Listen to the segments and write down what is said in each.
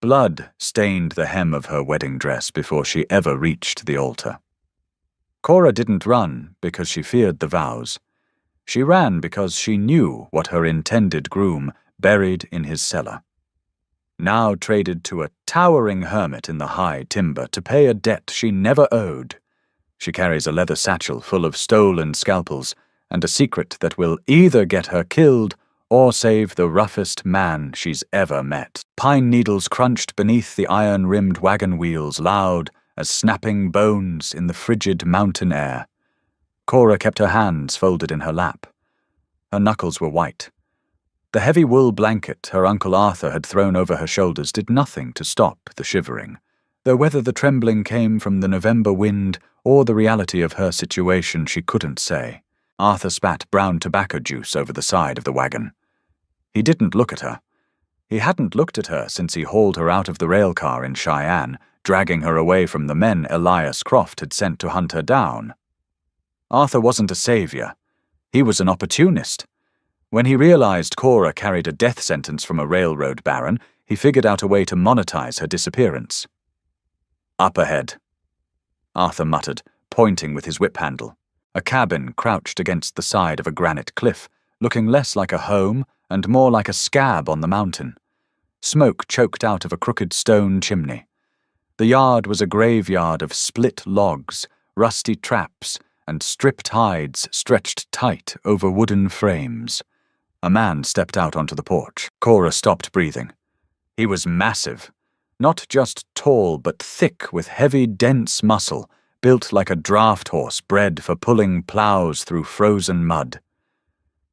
Blood stained the hem of her wedding dress before she ever reached the altar. Cora didn't run because she feared the vows. She ran because she knew what her intended groom buried in his cellar. Now traded to a towering hermit in the high timber to pay a debt she never owed. She carries a leather satchel full of stolen scalpels and a secret that will either get her killed or save the roughest man she's ever met. Pine needles crunched beneath the iron-rimmed wagon wheels loud as snapping bones in the frigid mountain air. Cora kept her hands folded in her lap. Her knuckles were white. The heavy wool blanket her Uncle Arthur had thrown over her shoulders did nothing to stop the shivering, though whether the trembling came from the November wind or the reality of her situation she couldn't say. Arthur spat brown tobacco juice over the side of the wagon. He didn't look at her. He hadn't looked at her since he hauled her out of the railcar in Cheyenne, dragging her away from the men Elias Croft had sent to hunt her down. Arthur wasn't a savior. He was an opportunist. When he realized Cora carried a death sentence from a railroad baron, he figured out a way to monetize her disappearance. Up ahead, Arthur muttered, pointing with his whip handle. A cabin crouched against the side of a granite cliff, looking less like a home and more like a scab on the mountain. Smoke choked out of a crooked stone chimney. The yard was a graveyard of split logs, rusty traps, and stripped hides stretched tight over wooden frames. A man stepped out onto the porch. Cora stopped breathing. He was massive. Not just tall, but thick with heavy, dense muscle, built like a draft horse bred for pulling plows through frozen mud.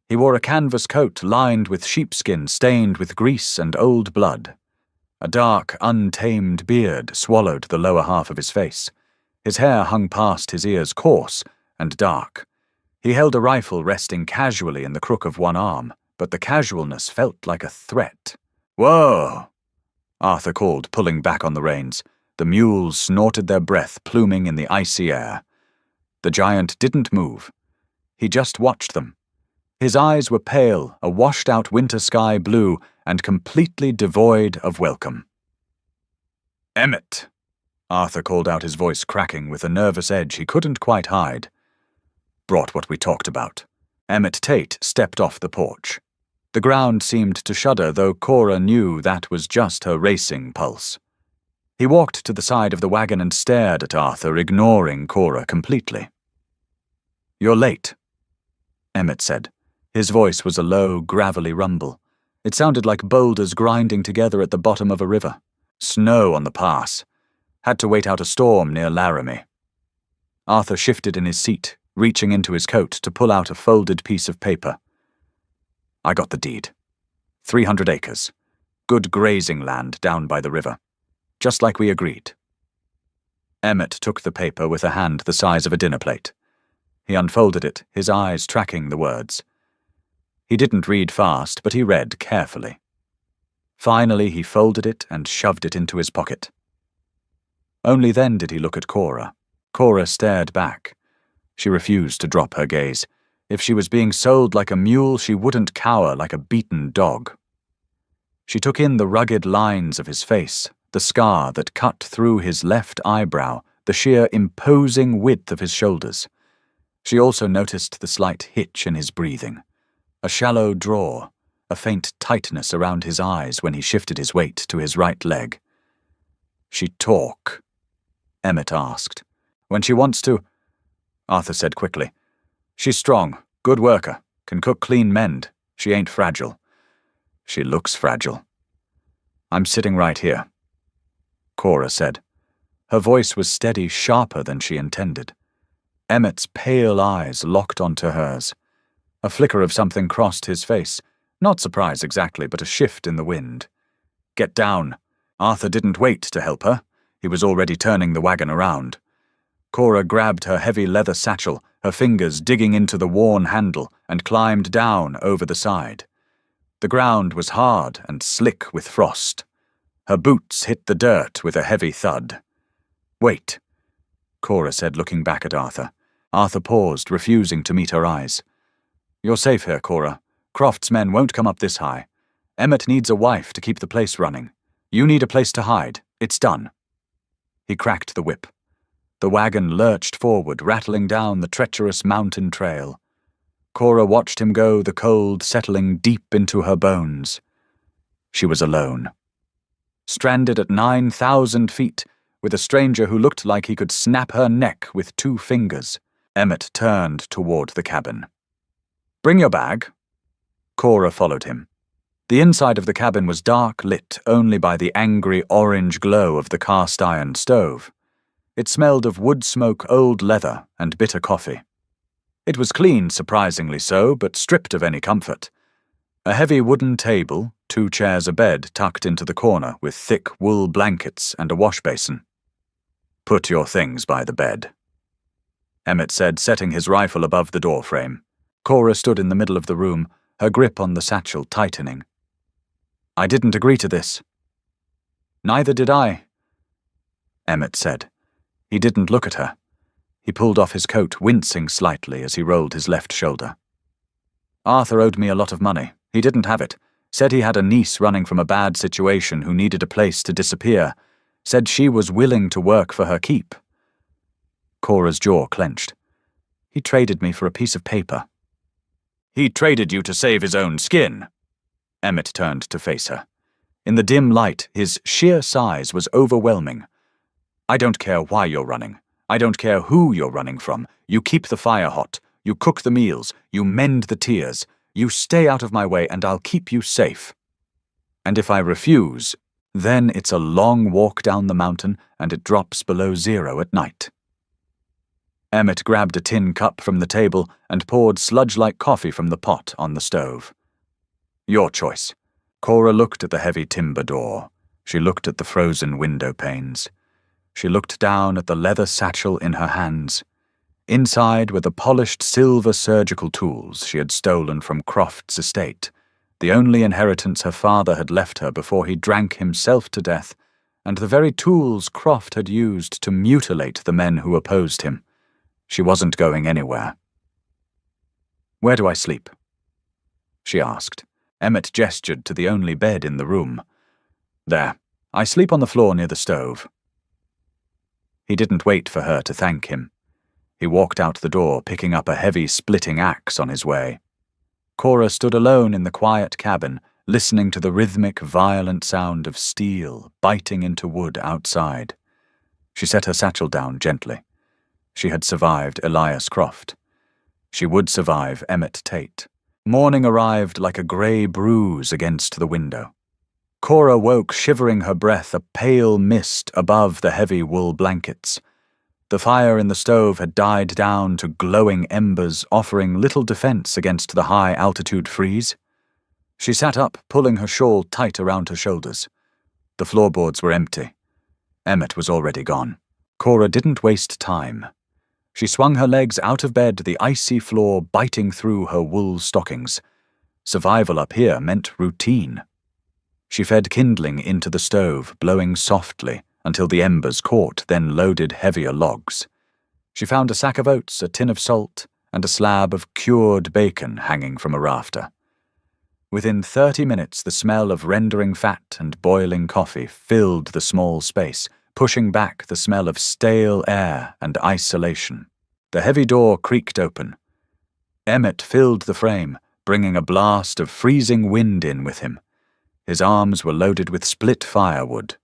He wore a canvas coat lined with sheepskin stained with grease and old blood. A dark, untamed beard swallowed the lower half of his face. His hair hung past his ears, coarse and dark. He held a rifle resting casually in the crook of one arm, but the casualness felt like a threat. "Whoa!" Arthur called, pulling back on the reins. The mules snorted their breath, pluming in the icy air. The giant didn't move. He just watched them. His eyes were pale, a washed-out winter sky blue, and completely devoid of welcome. "Emmett!" Arthur called out, his voice cracking with a nervous edge he couldn't quite hide. "Brought what we talked about." Emmett Tate stepped off the porch. The ground seemed to shudder, though Cora knew that was just her racing pulse. He walked to the side of the wagon and stared at Arthur, ignoring Cora completely. "You're late," Emmett said. His voice was a low, gravelly rumble. It sounded like boulders grinding together at the bottom of a river. "Snow on the pass. Had to wait out a storm near Laramie." Arthur shifted in his seat, reaching into his coat to pull out a folded piece of paper. "I got the deed. 300 acres. Good grazing land down by the river. Just like we agreed." Emmett took the paper with a hand the size of a dinner plate. He unfolded it, his eyes tracking the words. He didn't read fast, but he read carefully. Finally, he folded it and shoved it into his pocket. Only then did he look at Cora. Cora stared back. She refused to drop her gaze. If she was being sold like a mule, she wouldn't cower like a beaten dog. She took in the rugged lines of his face, the scar that cut through his left eyebrow, the sheer imposing width of his shoulders. She also noticed the slight hitch in his breathing, a shallow draw, a faint tightness around his eyes when he shifted his weight to his right leg. "She talk?" Emmett asked. "When she wants to," Arthur said quickly. "She's strong, good worker, can cook, clean, mend. She ain't fragile." "She looks fragile." "I'm sitting right here," Cora said. Her voice was steady, sharper than she intended. Emmett's pale eyes locked onto hers. A flicker of something crossed his face. Not surprise exactly, but a shift in the wind. "Get down." Arthur didn't wait to help her. He was already turning the wagon around. Cora grabbed her heavy leather satchel, her fingers digging into the worn handle, and climbed down over the side. The ground was hard and slick with frost. Her boots hit the dirt with a heavy thud. "Wait," Cora said, looking back at Arthur. Arthur paused, refusing to meet her eyes. "You're safe here, Cora. Croft's men won't come up this high. Emmett needs a wife to keep the place running. You need a place to hide. It's done. He cracked the whip. The wagon lurched forward, rattling down the treacherous mountain trail. Cora watched him go, the cold settling deep into her bones. She was alone. Stranded at 9,000 feet, with a stranger who looked like he could snap her neck with 2 fingers. Emmett turned toward the cabin. Bring your bag. Cora followed him. The inside of the cabin was dark, lit only by the angry orange glow of the cast-iron stove. It smelled of wood smoke, old leather, and bitter coffee. It was clean, surprisingly so, but stripped of any comfort. A heavy wooden table, 2 chairs, a bed tucked into the corner with thick wool blankets and a wash basin. Put your things by the bed, Emmett said, setting his rifle above the doorframe. Cora stood in the middle of the room, her grip on the satchel tightening. I didn't agree to this. Neither did I, Emmett said. He didn't look at her. He pulled off his coat, wincing slightly as he rolled his left shoulder. Arthur owed me a lot of money. He didn't have it. Said he had a niece running from a bad situation who needed a place to disappear. Said she was willing to work for her keep. Cora's jaw clenched. He traded me for a piece of paper. He traded you to save his own skin. Emmett turned to face her. In the dim light, his sheer size was overwhelming. I don't care why you're running. I don't care who you're running from. You keep the fire hot. You cook the meals. You mend the tears. You stay out of my way and I'll keep you safe. And if I refuse, then it's a long walk down the mountain and it drops below 0 at night. Emmett grabbed a tin cup from the table and poured sludge-like coffee from the pot on the stove. Your choice. Cora looked at the heavy timber door. She looked at the frozen window panes. She looked down at the leather satchel in her hands. Inside were the polished silver surgical tools she had stolen from Croft's estate, the only inheritance her father had left her before he drank himself to death, and the very tools Croft had used to mutilate the men who opposed him. She wasn't going anywhere. Where do I sleep? She asked. Emmett gestured to the only bed in the room. There. I sleep on the floor near the stove. He didn't wait for her to thank him. He walked out the door, picking up a heavy splitting axe on his way. Cora stood alone in the quiet cabin, listening to the rhythmic, violent sound of steel biting into wood outside. She set her satchel down gently. She had survived Elias Croft. She would survive Emmett Tate. Morning arrived like a grey bruise against the window. Cora woke, shivering her breath, a pale mist above the heavy wool blankets. The fire in the stove had died down to glowing embers, offering little defense against the high-altitude freeze. She sat up, pulling her shawl tight around her shoulders. The floorboards were empty. Emmett was already gone. Cora didn't waste time. She swung her legs out of bed, the icy floor biting through her wool stockings. Survival up here meant routine. She fed kindling into the stove, blowing softly until the embers caught, then loaded heavier logs. She found a sack of oats, a tin of salt, and a slab of cured bacon hanging from a rafter. Within 30 minutes, the smell of rendering fat and boiling coffee filled the small space, pushing back the smell of stale air and isolation. The heavy door creaked open. Emmett filled the frame, bringing a blast of freezing wind in with him. His arms were loaded with split firewood.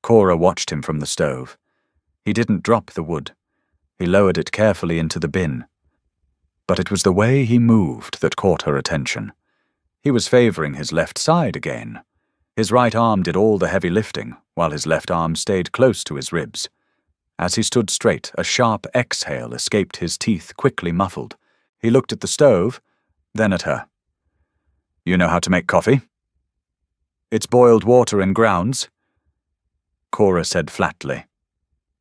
Cora watched him from the stove. He didn't drop the wood. He lowered it carefully into the bin. But it was the way he moved that caught her attention. He was favoring his left side again. His right arm did all the heavy lifting, while his left arm stayed close to his ribs. As he stood straight, a sharp exhale escaped his teeth, quickly muffled. He looked at the stove, then at her. You know how to make coffee? It's boiled water and grounds, Cora said flatly.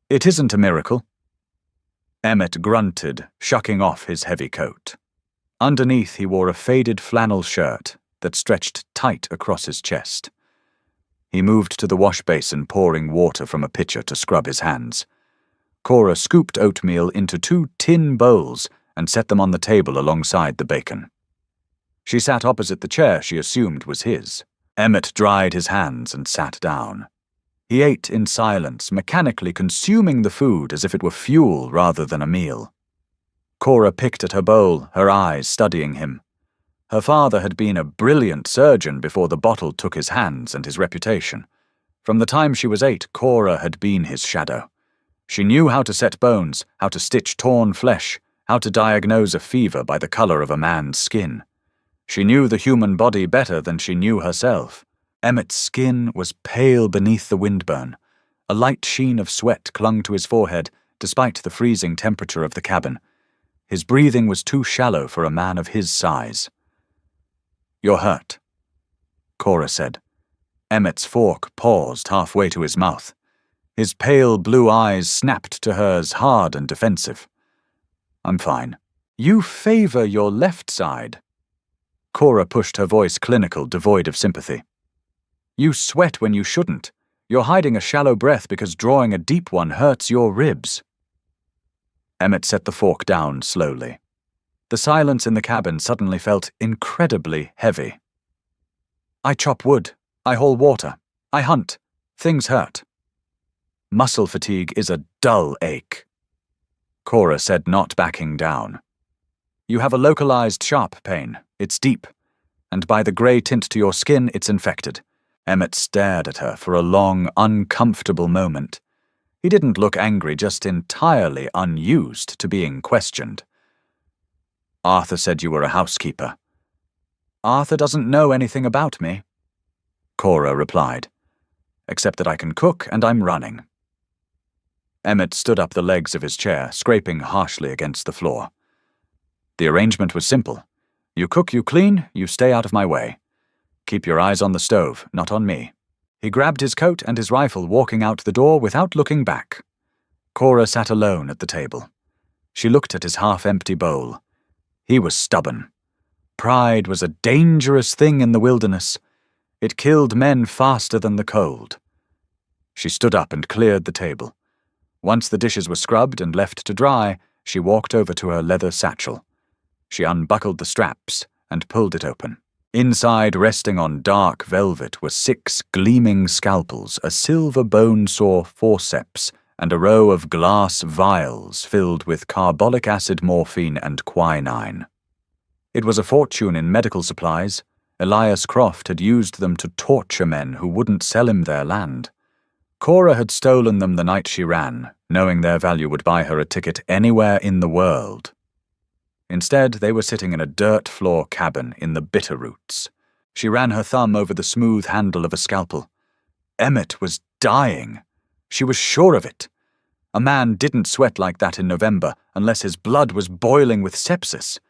It isn't a miracle. Emmett grunted, shucking off his heavy coat. Underneath he wore a faded flannel shirt that stretched tight across his chest. He moved to the wash basin, pouring water from a pitcher to scrub his hands. Cora scooped oatmeal into 2 tin bowls and set them on the table alongside the bacon. She sat opposite the chair she assumed was his. Emmett dried his hands and sat down. He ate in silence, mechanically consuming the food as if it were fuel rather than a meal. Cora picked at her bowl, her eyes studying him. Her father had been a brilliant surgeon before the bottle took his hands and his reputation. From the time she was 8, Cora had been his shadow. She knew how to set bones, how to stitch torn flesh, how to diagnose a fever by the color of a man's skin. She knew the human body better than she knew herself. Emmett's skin was pale beneath the windburn. A light sheen of sweat clung to his forehead, despite the freezing temperature of the cabin. His breathing was too shallow for a man of his size. "You're hurt," Cora said. Emmett's fork paused halfway to his mouth. His pale blue eyes snapped to hers, hard and defensive. "I'm fine." "You favor your left side." Cora pushed her voice clinical, devoid of sympathy. "You sweat when you shouldn't. You're hiding a shallow breath because drawing a deep one hurts your ribs." Emmett set the fork down slowly. The silence in the cabin suddenly felt incredibly heavy. "I chop wood. I haul water. I hunt. Things hurt. Muscle fatigue is a dull ache," Cora said, not backing down. "You have a localized sharp pain. It's deep. And by the grey tint to your skin, it's infected." Emmett stared at her for a long, uncomfortable moment. He didn't look angry, just entirely unused to being questioned. "Arthur said you were a housekeeper." "Arthur doesn't know anything about me," Cora replied, "except that I can cook and I'm running." Emmett stood up the legs of his chair, scraping harshly against the floor. "The arrangement was simple. You cook, you clean, you stay out of my way. Keep your eyes on the stove, not on me." He grabbed his coat and his rifle, walking out the door without looking back. Cora sat alone at the table. She looked at his half-empty bowl. He was stubborn. Pride was a dangerous thing in the wilderness. It killed men faster than the cold. She stood up and cleared the table. Once the dishes were scrubbed and left to dry, she walked over to her leather satchel. She unbuckled the straps and pulled it open. Inside, resting on dark velvet, were 6 gleaming scalpels, a silver bone saw forceps, and a row of glass vials filled with carbolic acid morphine and quinine. It was a fortune in medical supplies. Elias Croft had used them to torture men who wouldn't sell him their land. Cora had stolen them the night she ran, knowing their value would buy her a ticket anywhere in the world. Instead, they were sitting in a dirt-floor cabin in the Bitterroots. She ran her thumb over the smooth handle of a scalpel. Emmett was dying. She was sure of it. A man didn't sweat like that in November unless his blood was boiling with sepsis.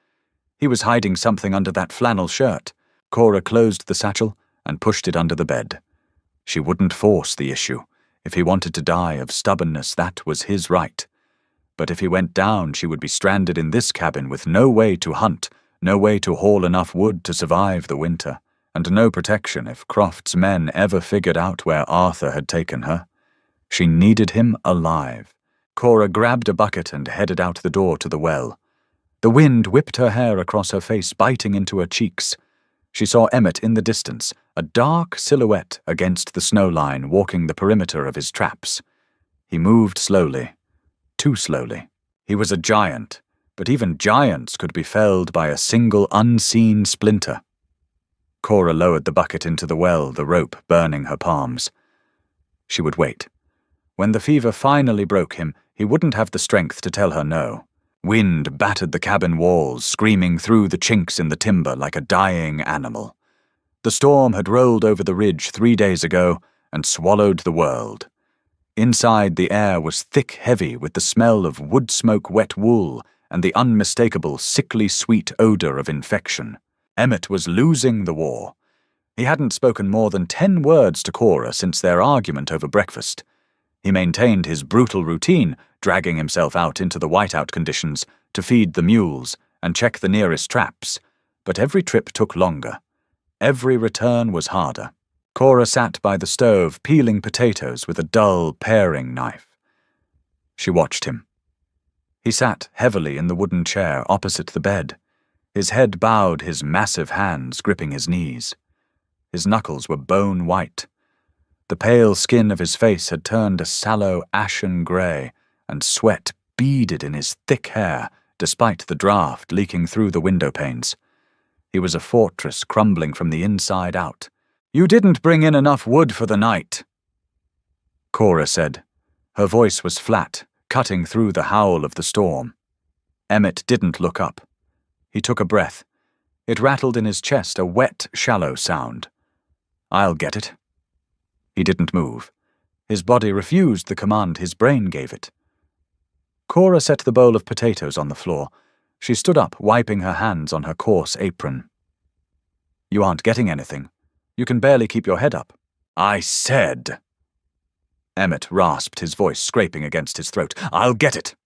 He was hiding something under that flannel shirt. Cora closed the satchel and pushed it under the bed. She wouldn't force the issue. If he wanted to die of stubbornness, that was his right. But if he went down, she would be stranded in this cabin with no way to hunt, no way to haul enough wood to survive the winter, and no protection if Croft's men ever figured out where Arthur had taken her. She needed him alive. Cora grabbed a bucket and headed out the door to the well. The wind whipped her hair across her face, biting into her cheeks. She saw Emmett in the distance, a dark silhouette against the snow line, walking the perimeter of his traps. He moved slowly. Too slowly. He was a giant, but even giants could be felled by a single unseen splinter. Cora lowered the bucket into the well, the rope burning her palms. She would wait. When the fever finally broke him, he wouldn't have the strength to tell her no. Wind battered the cabin walls, screaming through the chinks in the timber like a dying animal. The storm had rolled over the ridge 3 days ago and swallowed the world. Inside, the air was thick, heavy, with the smell of wood smoke, wet wool, and the unmistakable, sickly sweet odor of infection. Emmett was losing the war. He hadn't spoken more than 10 words to Cora since their argument over breakfast. He maintained his brutal routine, dragging himself out into the whiteout conditions to feed the mules and check the nearest traps, but every trip took longer. Every return was harder. Cora sat by the stove, peeling potatoes with a dull paring knife. She watched him. He sat heavily in the wooden chair opposite the bed, his head bowed, his massive hands gripping his knees. His knuckles were bone white. The pale skin of his face had turned a sallow ashen grey, and sweat beaded in his thick hair, despite the draught leaking through the window panes. He was a fortress crumbling from the inside out. "You didn't bring in enough wood for the night," Cora said. Her voice was flat, cutting through the howl of the storm. Emmett didn't look up. He took a breath. It rattled in his chest, a wet, shallow sound. "I'll get it." He didn't move. His body refused the command his brain gave it. Cora set the bowl of potatoes on the floor. She stood up, wiping her hands on her coarse apron. "You aren't getting anything. You can barely keep your head up." "I said..." Emmett rasped, his voice scraping against his throat. "I'll get it."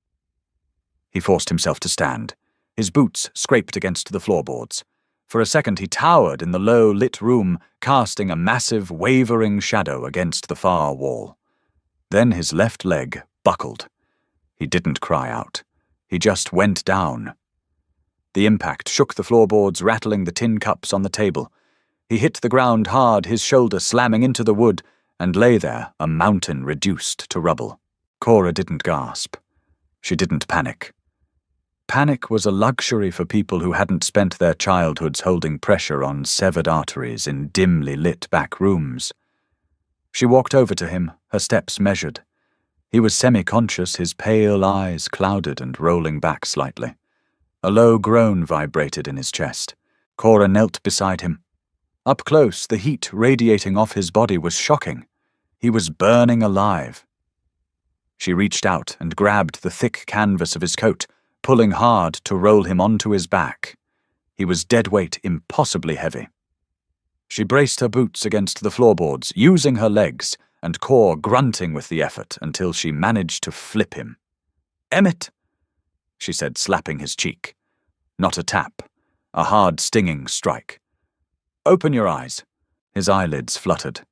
He forced himself to stand. His boots scraped against the floorboards. For a second he towered in the low-lit room, casting a massive, wavering shadow against the far wall. Then his left leg buckled. He didn't cry out. He just went down. The impact shook the floorboards, rattling the tin cups on the table. He hit the ground hard, his shoulder slamming into the wood, and lay there, a mountain reduced to rubble. Cora didn't gasp. She didn't panic. Panic was a luxury for people who hadn't spent their childhoods holding pressure on severed arteries in dimly lit back rooms. She walked over to him, her steps measured. He was semi-conscious, his pale eyes clouded and rolling back slightly. A low groan vibrated in his chest. Cora knelt beside him. Up close, the heat radiating off his body was shocking. He was burning alive. She reached out and grabbed the thick canvas of his coat, pulling hard to roll him onto his back. He was dead weight, impossibly heavy. She braced her boots against the floorboards, using her legs, and Cor grunting with the effort until she managed to flip him. "Emmett," she said, slapping his cheek. Not a tap, a hard stinging strike. "Open your eyes." His eyelids fluttered.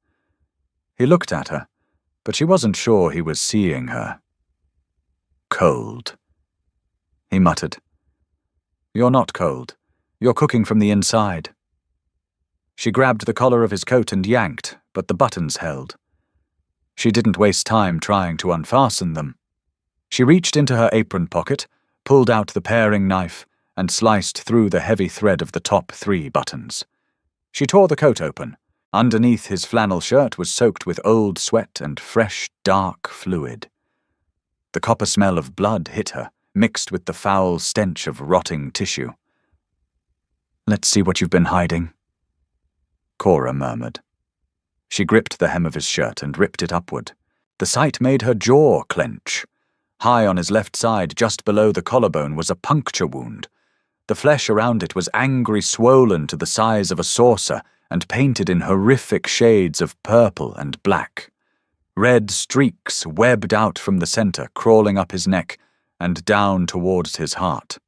He looked at her, but she wasn't sure he was seeing her. "Cold," he muttered. "You're not cold. You're cooking from the inside." She grabbed the collar of his coat and yanked, but the buttons held. She didn't waste time trying to unfasten them. She reached into her apron pocket, pulled out the paring knife, and sliced through the heavy thread of the top 3 buttons. She tore the coat open. Underneath, his flannel shirt was soaked with old sweat and fresh, dark fluid. The copper smell of blood hit her, mixed with the foul stench of rotting tissue. "Let's see what you've been hiding," Cora murmured. She gripped the hem of his shirt and ripped it upward. The sight made her jaw clench. High on his left side, just below the collarbone, was a puncture wound. The flesh around it was angry swollen to the size of a saucer and painted in horrific shades of purple and black. Red streaks webbed out from the center, crawling up his neck and down towards his heart.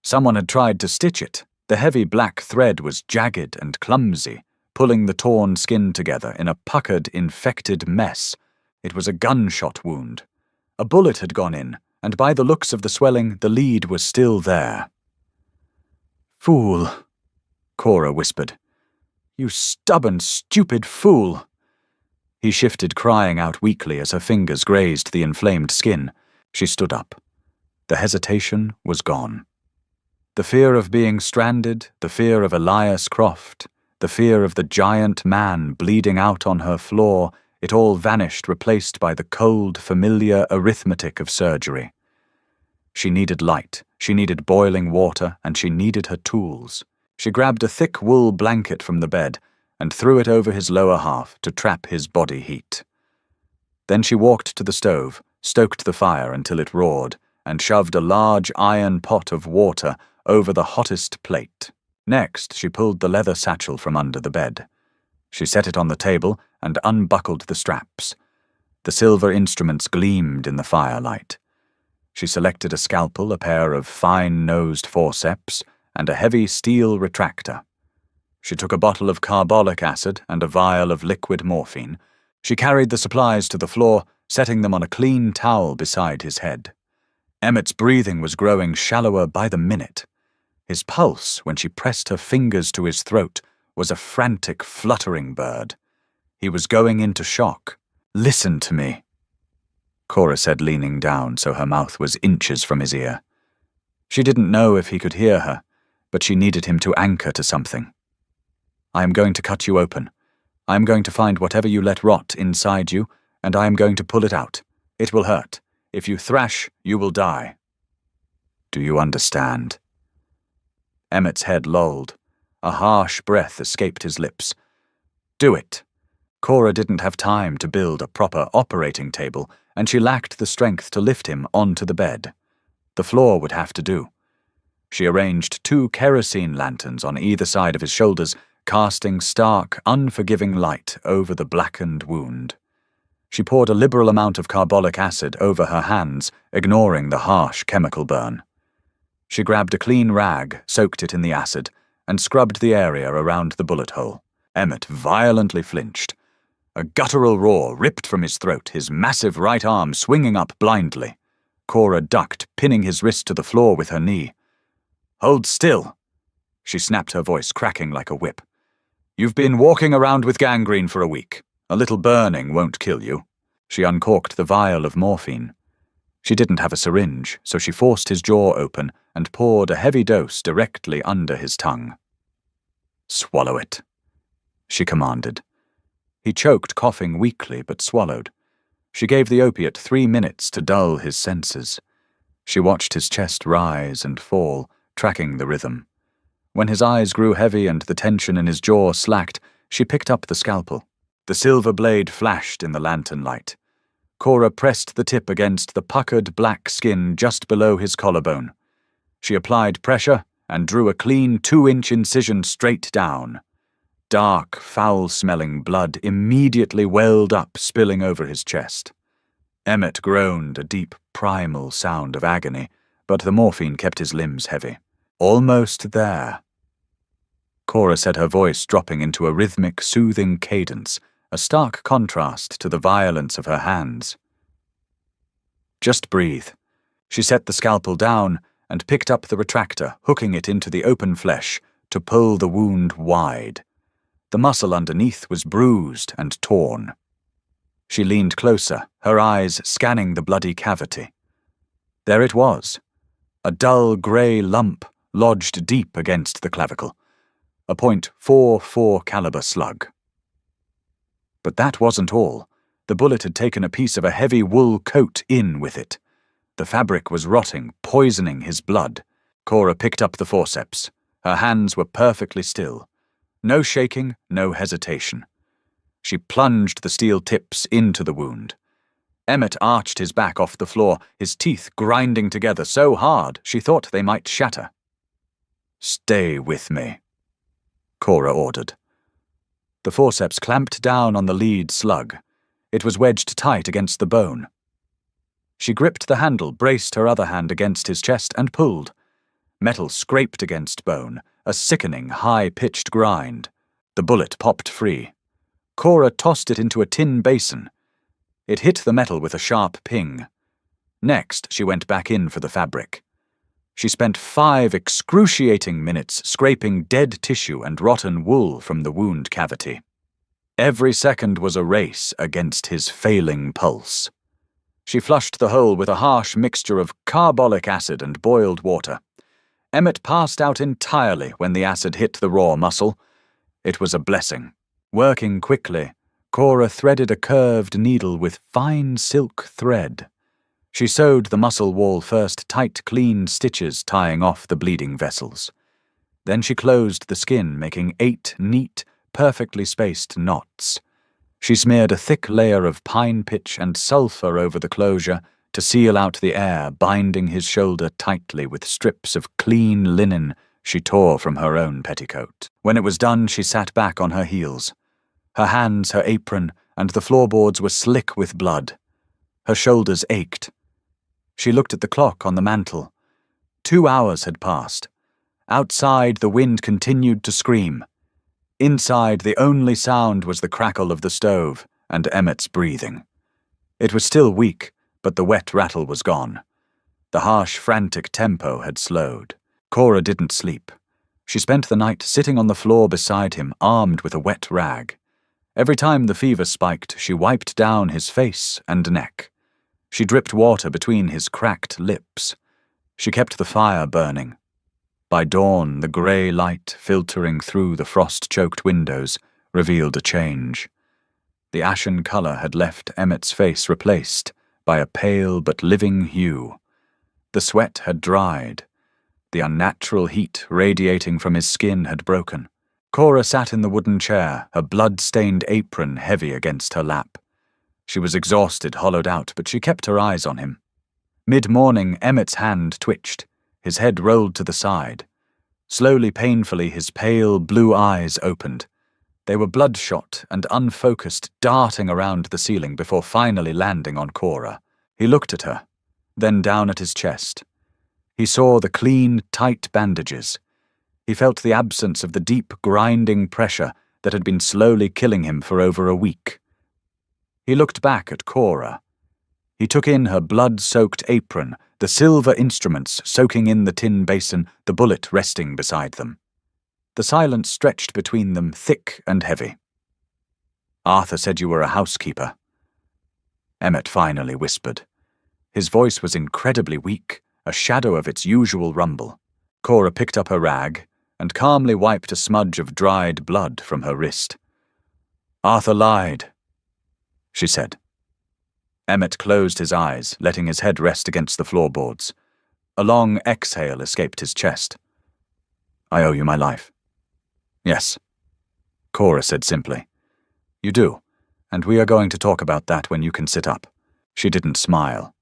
Someone had tried to stitch it. The heavy black thread was jagged and clumsy, pulling the torn skin together in a puckered, infected mess. It was a gunshot wound. A bullet had gone in, and by the looks of the swelling, the lead was still there. "Fool," Cora whispered. "You stubborn, stupid fool." He shifted, crying out weakly as her fingers grazed the inflamed skin. She stood up. The hesitation was gone. The fear of being stranded, the fear of Elias Croft, the fear of the giant man bleeding out on her floor, it all vanished, replaced by the cold, familiar arithmetic of surgery. She needed light, she needed boiling water, and she needed her tools. She grabbed a thick wool blanket from the bed and threw it over his lower half to trap his body heat. Then she walked to the stove, stoked the fire until it roared, and shoved a large iron pot of water over the hottest plate. Next, she pulled the leather satchel from under the bed. She set it on the table and unbuckled the straps. The silver instruments gleamed in the firelight. She selected a scalpel, a pair of fine-nosed forceps, and a heavy steel retractor. She took a bottle of carbolic acid and a vial of liquid morphine. She carried the supplies to the floor, setting them on a clean towel beside his head. Emmett's breathing was growing shallower by the minute. His pulse, when she pressed her fingers to his throat, was a frantic, fluttering bird. He was going into shock. "Listen to me," Cora said, leaning down so her mouth was inches from his ear. She didn't know if he could hear her, but she needed him to anchor to something. "I am going to cut you open. I am going to find whatever you let rot inside you, and I am going to pull it out. It will hurt. If you thrash, you will die. Do you understand?" Emmett's head lolled. A harsh breath escaped his lips. "Do it." Cora didn't have time to build a proper operating table, and she lacked the strength to lift him onto the bed. The floor would have to do. She arranged 2 kerosene lanterns on either side of his shoulders, casting stark, unforgiving light over the blackened wound. She poured a liberal amount of carbolic acid over her hands, ignoring the harsh chemical burn. She grabbed a clean rag, soaked it in the acid, and scrubbed the area around the bullet hole. Emmett violently flinched. A guttural roar ripped from his throat, his massive right arm swinging up blindly. Cora ducked, pinning his wrist to the floor with her knee. "Hold still," she snapped, her voice cracking like a whip. "You've been walking around with gangrene for a week. A little burning won't kill you." She uncorked the vial of morphine. She didn't have a syringe, so she forced his jaw open and poured a heavy dose directly under his tongue. "Swallow it," she commanded. He choked, coughing weakly, but swallowed. She gave the opiate 3 minutes to dull his senses. She watched his chest rise and fall, tracking the rhythm. When his eyes grew heavy and the tension in his jaw slacked, she picked up the scalpel. The silver blade flashed in the lantern light. Cora pressed the tip against the puckered black skin just below his collarbone. She applied pressure and drew a clean 2-inch incision straight down. Dark, foul-smelling blood immediately welled up, spilling over his chest. Emmett groaned, a deep, primal sound of agony, but the morphine kept his limbs heavy. "Almost there," Cora said, her voice dropping into a rhythmic, soothing cadence, a stark contrast to the violence of her hands. "Just breathe." She set the scalpel down and picked up the retractor, hooking it into the open flesh to pull the wound wide. The muscle underneath was bruised and torn. She leaned closer, her eyes scanning the bloody cavity. There it was, a dull grey lump lodged deep against the clavicle, a .44 caliber slug. But that wasn't all. The bullet had taken a piece of a heavy wool coat in with it. The fabric was rotting, poisoning his blood. Cora picked up the forceps. Her hands were perfectly still. No shaking, no hesitation. She plunged the steel tips into the wound. Emmett arched his back off the floor, his teeth grinding together so hard she thought they might shatter. "Stay with me," Cora ordered. The forceps clamped down on the lead slug. It was wedged tight against the bone. She gripped the handle, braced her other hand against his chest, and pulled. Metal scraped against bone, a sickening, high-pitched grind. The bullet popped free. Cora tossed it into a tin basin. It hit the metal with a sharp ping. Next, she went back in for the fabric. She spent 5 excruciating minutes scraping dead tissue and rotten wool from the wound cavity. Every second was a race against his failing pulse. She flushed the hole with a harsh mixture of carbolic acid and boiled water. Emmett passed out entirely when the acid hit the raw muscle. It was a blessing. Working quickly, Cora threaded a curved needle with fine silk thread. She sewed the muscle wall first, tight, clean stitches tying off the bleeding vessels. Then she closed the skin, making 8 neat, perfectly spaced knots. She smeared a thick layer of pine pitch and sulfur over the closure to seal out the air, binding his shoulder tightly with strips of clean linen she tore from her own petticoat. When it was done, she sat back on her heels. Her hands, her apron, and the floorboards were slick with blood. Her shoulders ached. She looked at the clock on the mantel. 2 hours had passed. Outside, the wind continued to scream. Inside, the only sound was the crackle of the stove and Emmett's breathing. It was still weak, but the wet rattle was gone. The harsh, frantic tempo had slowed. Cora didn't sleep. She spent the night sitting on the floor beside him, armed with a wet rag. Every time the fever spiked, she wiped down his face and neck. She dripped water between his cracked lips. She kept the fire burning. By dawn, the grey light filtering through the frost-choked windows revealed a change. The ashen colour had left Emmett's face replaced by a pale but living hue. The sweat had dried. The unnatural heat radiating from his skin had broken. Cora sat in the wooden chair, her blood-stained apron heavy against her lap. She was exhausted, hollowed out, but she kept her eyes on him. Mid-morning, Emmett's hand twitched. His head rolled to the side. Slowly, painfully, his pale blue eyes opened. They were bloodshot and unfocused, darting around the ceiling before finally landing on Cora. He looked at her, then down at his chest. He saw the clean, tight bandages. He felt the absence of the deep, grinding pressure that had been slowly killing him for over a week. He looked back at Cora. He took in her blood-soaked apron, the silver instruments soaking in the tin basin, the bullet resting beside them. The silence stretched between them, thick and heavy. "Arthur said you were a housekeeper," Emmett finally whispered. His voice was incredibly weak, a shadow of its usual rumble. Cora picked up her rag and calmly wiped a smudge of dried blood from her wrist. "Arthur lied," she said. Emmett closed his eyes, letting his head rest against the floorboards. A long exhale escaped his chest. "I owe you my life." "Yes," Cora said simply. "You do, and we are going to talk about that when you can sit up." She didn't smile.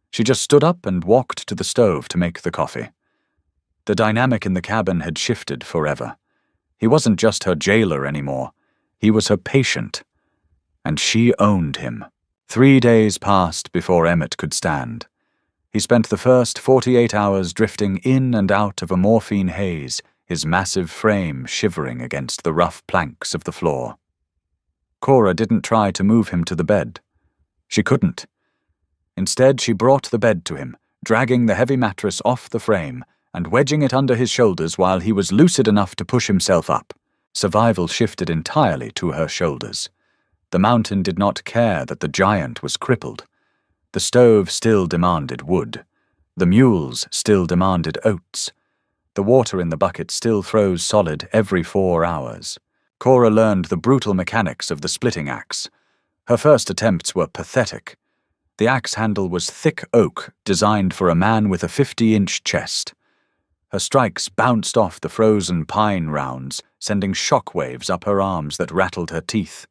She just stood up and walked to the stove to make the coffee. The dynamic in the cabin had shifted forever. He wasn't just her jailer anymore. He was her patient. And she owned him. 3 days passed before Emmett could stand. He spent the first 48 hours drifting in and out of a morphine haze, his massive frame shivering against the rough planks of the floor. Cora didn't try to move him to the bed. She couldn't. Instead, she brought the bed to him, dragging the heavy mattress off the frame and wedging it under his shoulders while he was lucid enough to push himself up. Survival shifted entirely to her shoulders. The mountain did not care that the giant was crippled. The stove still demanded wood. The mules still demanded oats. The water in the bucket still froze solid every 4 hours. Cora learned the brutal mechanics of the splitting axe. Her first attempts were pathetic. The axe handle was thick oak, designed for a man with a 50-inch chest. Her strikes bounced off the frozen pine rounds, sending shockwaves up her arms that rattled her teeth.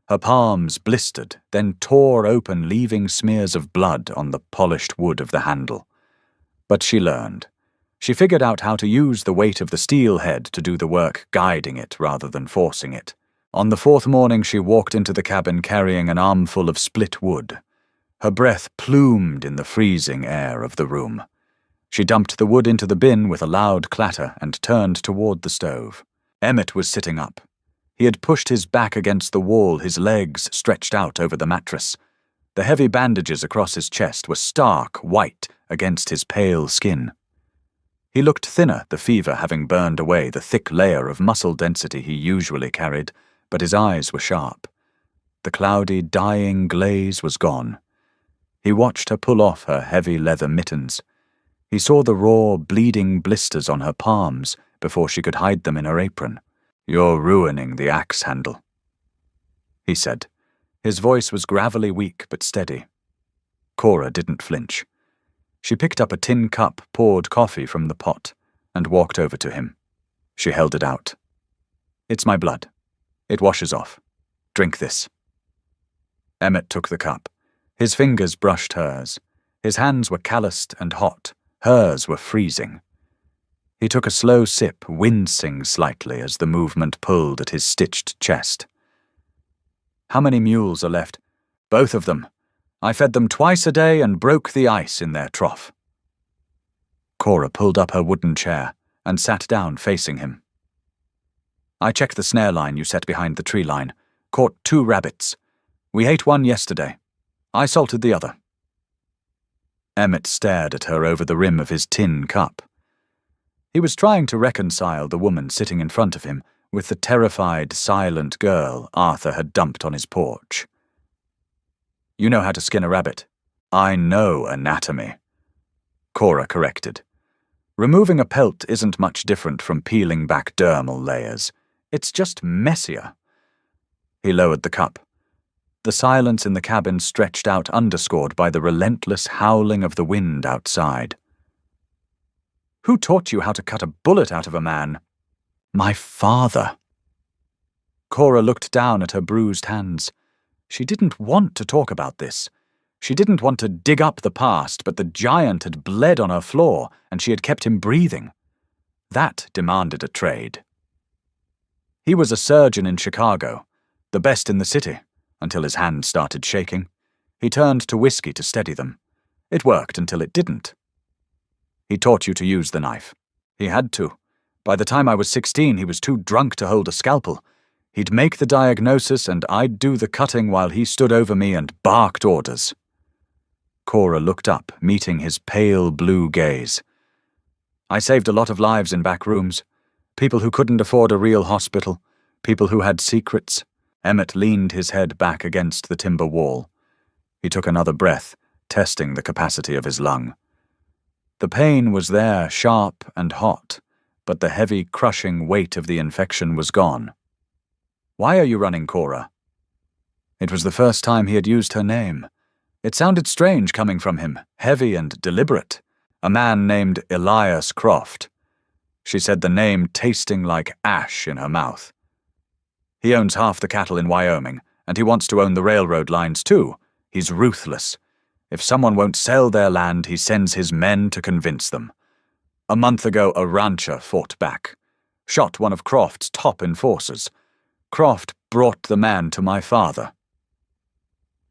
Her palms blistered, then tore open, leaving smears of blood on the polished wood of the handle. But she learned. She figured out how to use the weight of the steel head to do the work, guiding it rather than forcing it. On the 4th morning, she walked into the cabin carrying an armful of split wood. Her breath plumed in the freezing air of the room. She dumped the wood into the bin with a loud clatter and turned toward the stove. Emmett was sitting up. He had pushed his back against the wall, his legs stretched out over the mattress. The heavy bandages across his chest were stark white against his pale skin. He looked thinner, the fever having burned away the thick layer of muscle density he usually carried, but his eyes were sharp. The cloudy, dying glaze was gone. He watched her pull off her heavy leather mittens. He saw the raw, bleeding blisters on her palms before she could hide them in her apron. "You're ruining the axe handle," he said. His voice was gravelly weak but steady. Cora didn't flinch. She picked up a tin cup, poured coffee from the pot, and walked over to him. She held it out. "It's my blood. It washes off. Drink this." Emmett took the cup. His fingers brushed hers. His hands were calloused and hot. Hers were freezing. He took a slow sip, wincing slightly as the movement pulled at his stitched chest. "How many mules are left?" "Both of them. I fed them twice a day and broke the ice in their trough." Cora pulled up her wooden chair and sat down facing him. "I checked the snare line you set behind the tree line. Caught 2 rabbits. We ate one yesterday. I salted the other." Emmett stared at her over the rim of his tin cup. He was trying to reconcile the woman sitting in front of him with the terrified, silent girl Arthur had dumped on his porch. "You know how to skin a rabbit." "I know anatomy," Cora corrected. "Removing a pelt isn't much different from peeling back dermal layers. It's just messier." He lowered the cup. The silence in the cabin stretched out, underscored by the relentless howling of the wind outside. "Who taught you how to cut a bullet out of a man?" "My father." Cora looked down at her bruised hands. She didn't want to talk about this. She didn't want to dig up the past, but the giant had bled on her floor, and she had kept him breathing. That demanded a trade. He was a surgeon in Chicago, the best in the city, until his hands started shaking. He turned to whiskey to steady them. It worked until it didn't. "He taught you to use the knife." "He had to. By the time I was 16, he was too drunk to hold a scalpel. He'd make the diagnosis, and I'd do the cutting while he stood over me and barked orders." Cora looked up, meeting his pale blue gaze. "I saved a lot of lives in back rooms. People who couldn't afford a real hospital. People who had secrets." Emmett leaned his head back against the timber wall. He took another breath, testing the capacity of his lung. The pain was there, sharp and hot, but the heavy, crushing weight of the infection was gone. "Why are you running, Cora?" It was the first time he had used her name. It sounded strange coming from him, heavy and deliberate. A man named Elias Croft. She said the name tasting like ash in her mouth. "He owns half the cattle in Wyoming, and he wants to own the railroad lines too. He's ruthless. If someone won't sell their land, he sends his men to convince them. A month ago, a rancher fought back. Shot one of Croft's top enforcers. Croft brought the man to my father."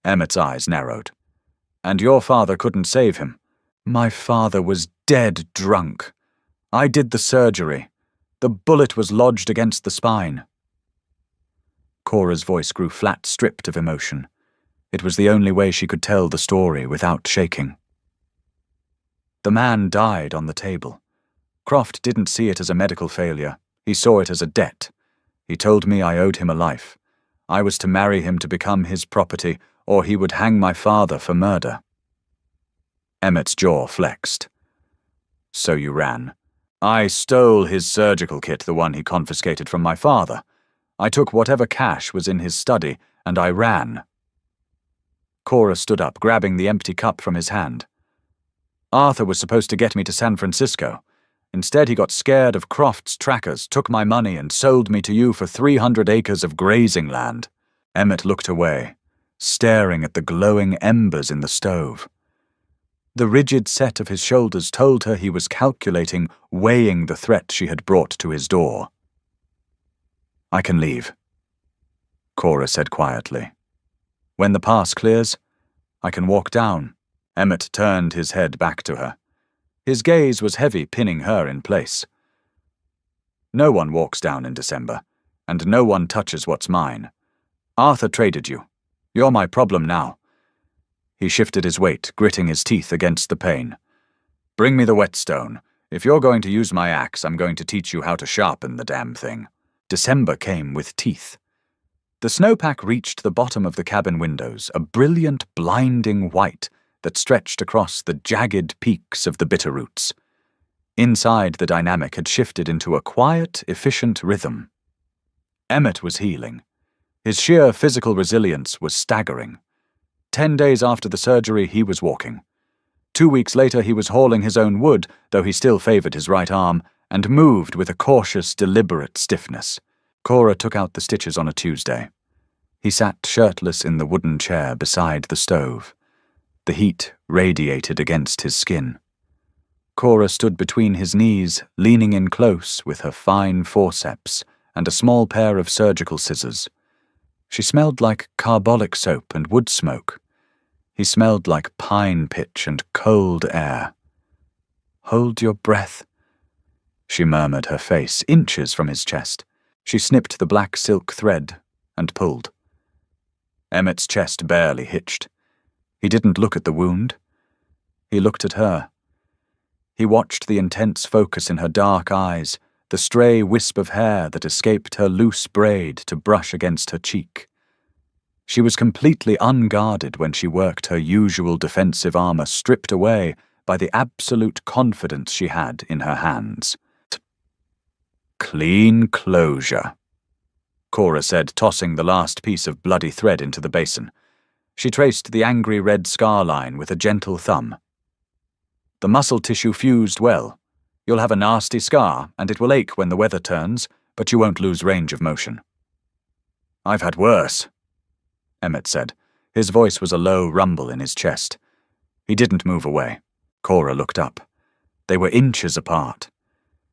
Emmett's eyes narrowed. "And your father couldn't save him?" "My father was dead drunk. I did the surgery. The bullet was lodged against the spine." Cora's voice grew flat, stripped of emotion. It was the only way she could tell the story without shaking. "The man died on the table. Croft didn't see it as a medical failure. He saw it as a debt. He told me I owed him a life. I was to marry him to become his property, or he would hang my father for murder." Emmett's jaw flexed. "So you ran." "I stole his surgical kit, the one he confiscated from my father. I took whatever cash was in his study, and I ran." Cora stood up, grabbing the empty cup from his hand. "Arthur was supposed to get me to San Francisco. Instead, he got scared of Croft's trackers, took my money, and sold me to you for 300 acres of grazing land." Emmett looked away, staring at the glowing embers in the stove. The rigid set of his shoulders told her he was calculating, weighing the threat she had brought to his door. "I can leave," Cora said quietly. "When the pass clears, I can walk down." Emmett turned his head back to her. His gaze was heavy, pinning her in place. "No one walks down in December, and no one touches what's mine. Arthur traded you. You're my problem now." He shifted his weight, gritting his teeth against the pain. "Bring me the whetstone. If you're going to use my axe, I'm going to teach you how to sharpen the damn thing." December came with teeth. The snowpack reached the bottom of the cabin windows, a brilliant, blinding white that stretched across the jagged peaks of the Bitterroots. Inside, the dynamic had shifted into a quiet, efficient rhythm. Emmett was healing. His sheer physical resilience was staggering. 10 days after the surgery, he was walking. 2 weeks later, he was hauling his own wood, though he still favored his right arm, and moved with a cautious, deliberate stiffness. Cora took out the stitches on a Tuesday. He sat shirtless in the wooden chair beside the stove. The heat radiated against his skin. Cora stood between his knees, leaning in close with her fine forceps and a small pair of surgical scissors. She smelled like carbolic soap and wood smoke. He smelled like pine pitch and cold air. "Hold your breath," she murmured, her face inches from his chest. She snipped the black silk thread and pulled. Emmett's chest barely hitched. He didn't look at the wound. He looked at her. He watched the intense focus in her dark eyes, the stray wisp of hair that escaped her loose braid to brush against her cheek. She was completely unguarded when she worked her usual defensive armor stripped away by the absolute confidence she had in her hands. Clean closure, Cora said, tossing the last piece of bloody thread into the basin. She traced the angry red scar line with a gentle thumb. The muscle tissue fused well. You'll have a nasty scar, and it will ache when the weather turns, but you won't lose range of motion. I've had worse, Emmett said. His voice was a low rumble in his chest. He didn't move away. Cora looked up. They were inches apart.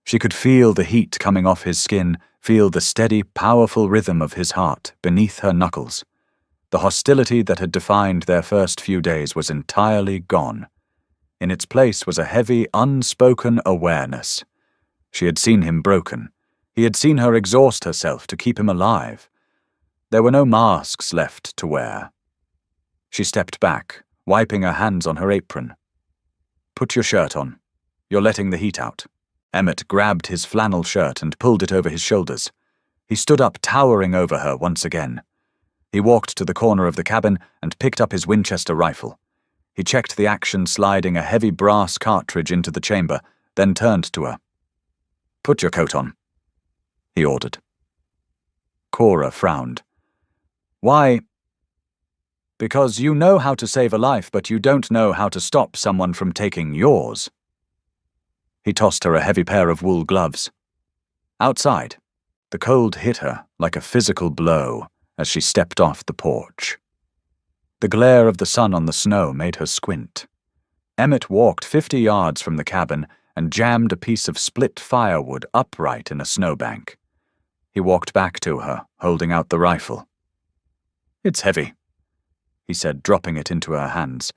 She could feel the heat coming off his skin, feel the steady, powerful rhythm of his heart beneath her knuckles. The hostility that had defined their first few days was entirely gone. In its place was a heavy, unspoken awareness. She had seen him broken. He had seen her exhaust herself to keep him alive. There were no masks left to wear. She stepped back, wiping her hands on her apron. Put your shirt on. You're letting the heat out. Emmett grabbed his flannel shirt and pulled it over his shoulders. He stood up, towering over her once again. He walked to the corner of the cabin and picked up his Winchester rifle. He checked the action, sliding a heavy brass cartridge into the chamber, then turned to her. Put your coat on, he ordered. Cora frowned. Why? Because you know how to save a life, but you don't know how to stop someone from taking yours. He tossed her a heavy pair of wool gloves. Outside, the cold hit her like a physical blow as she stepped off the porch. The glare of the sun on the snow made her squint. Emmett walked 50 yards from the cabin and jammed a piece of split firewood upright in a snowbank. He walked back to her, holding out the rifle. It's heavy, he said, dropping it into her hands.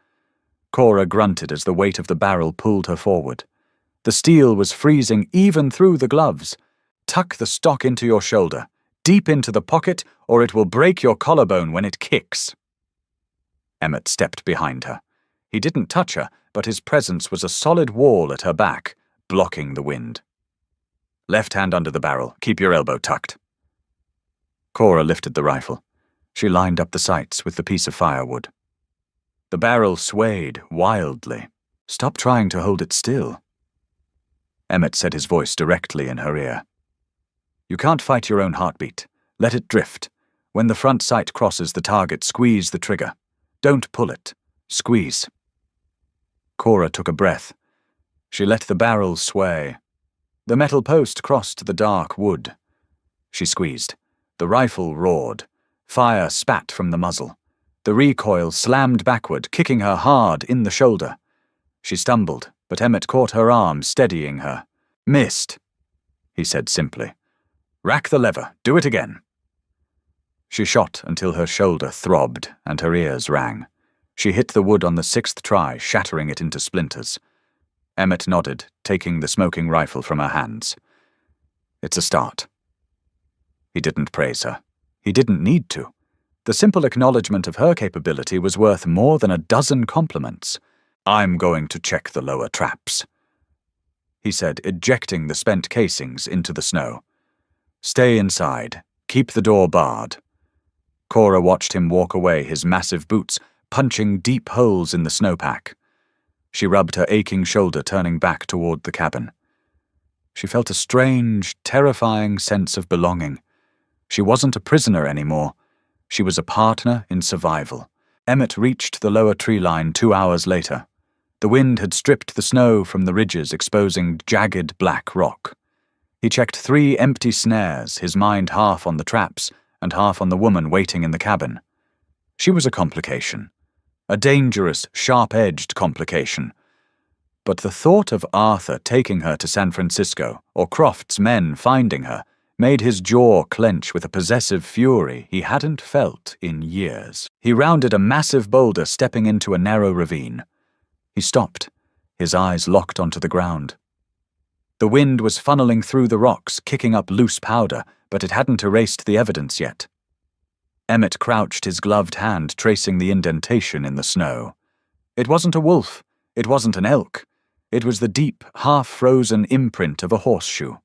Cora grunted as the weight of the barrel pulled her forward. The steel was freezing even through the gloves. Tuck the stock into your shoulder, deep into the pocket, or it will break your collarbone when it kicks. Emmett stepped behind her. He didn't touch her, but his presence was a solid wall at her back, blocking the wind. Left hand under the barrel. Keep your elbow tucked. Cora lifted the rifle. She lined up the sights with the piece of firewood. The barrel swayed wildly. Stop trying to hold it still. Emmett said, his voice directly in her ear. You can't fight your own heartbeat. Let it drift. When the front sight crosses the target, squeeze the trigger. Don't pull it. Squeeze. Cora took a breath. She let the barrel sway. The metal post crossed the dark wood. She squeezed. The rifle roared. Fire spat from the muzzle. The recoil slammed backward, kicking her hard in the shoulder. She stumbled, but Emmett caught her arm, steadying her. Missed, he said simply. Rack the lever. Do it again. She shot until her shoulder throbbed and her ears rang. She hit the wood on the 6th try, shattering it into splinters. Emmett nodded, taking the smoking rifle from her hands. It's a start. He didn't praise her. He didn't need to. The simple acknowledgement of her capability was worth more than a dozen compliments. I'm going to check the lower traps, he said, ejecting the spent casings into the snow. Stay inside. Keep the door barred. Cora watched him walk away, his massive boots punching deep holes in the snowpack. She rubbed her aching shoulder, turning back toward the cabin. She felt a strange, terrifying sense of belonging. She wasn't a prisoner anymore. She was a partner in survival. Emmett reached the lower tree line 2 hours later. The wind had stripped the snow from the ridges, exposing jagged black rock. He checked 3 empty snares, his mind half on the traps and half on the woman waiting in the cabin. She was a complication. A dangerous, sharp-edged complication. But the thought of Arthur taking her to San Francisco, or Croft's men finding her, made his jaw clench with a possessive fury he hadn't felt in years. He rounded a massive boulder, stepping into a narrow ravine. He stopped, his eyes locked onto the ground. The wind was funneling through the rocks, kicking up loose powder, but it hadn't erased the evidence yet. Emmett crouched, his gloved hand tracing the indentation in the snow. It wasn't a wolf. It wasn't an elk. It was the deep, half-frozen imprint of a horseshoe.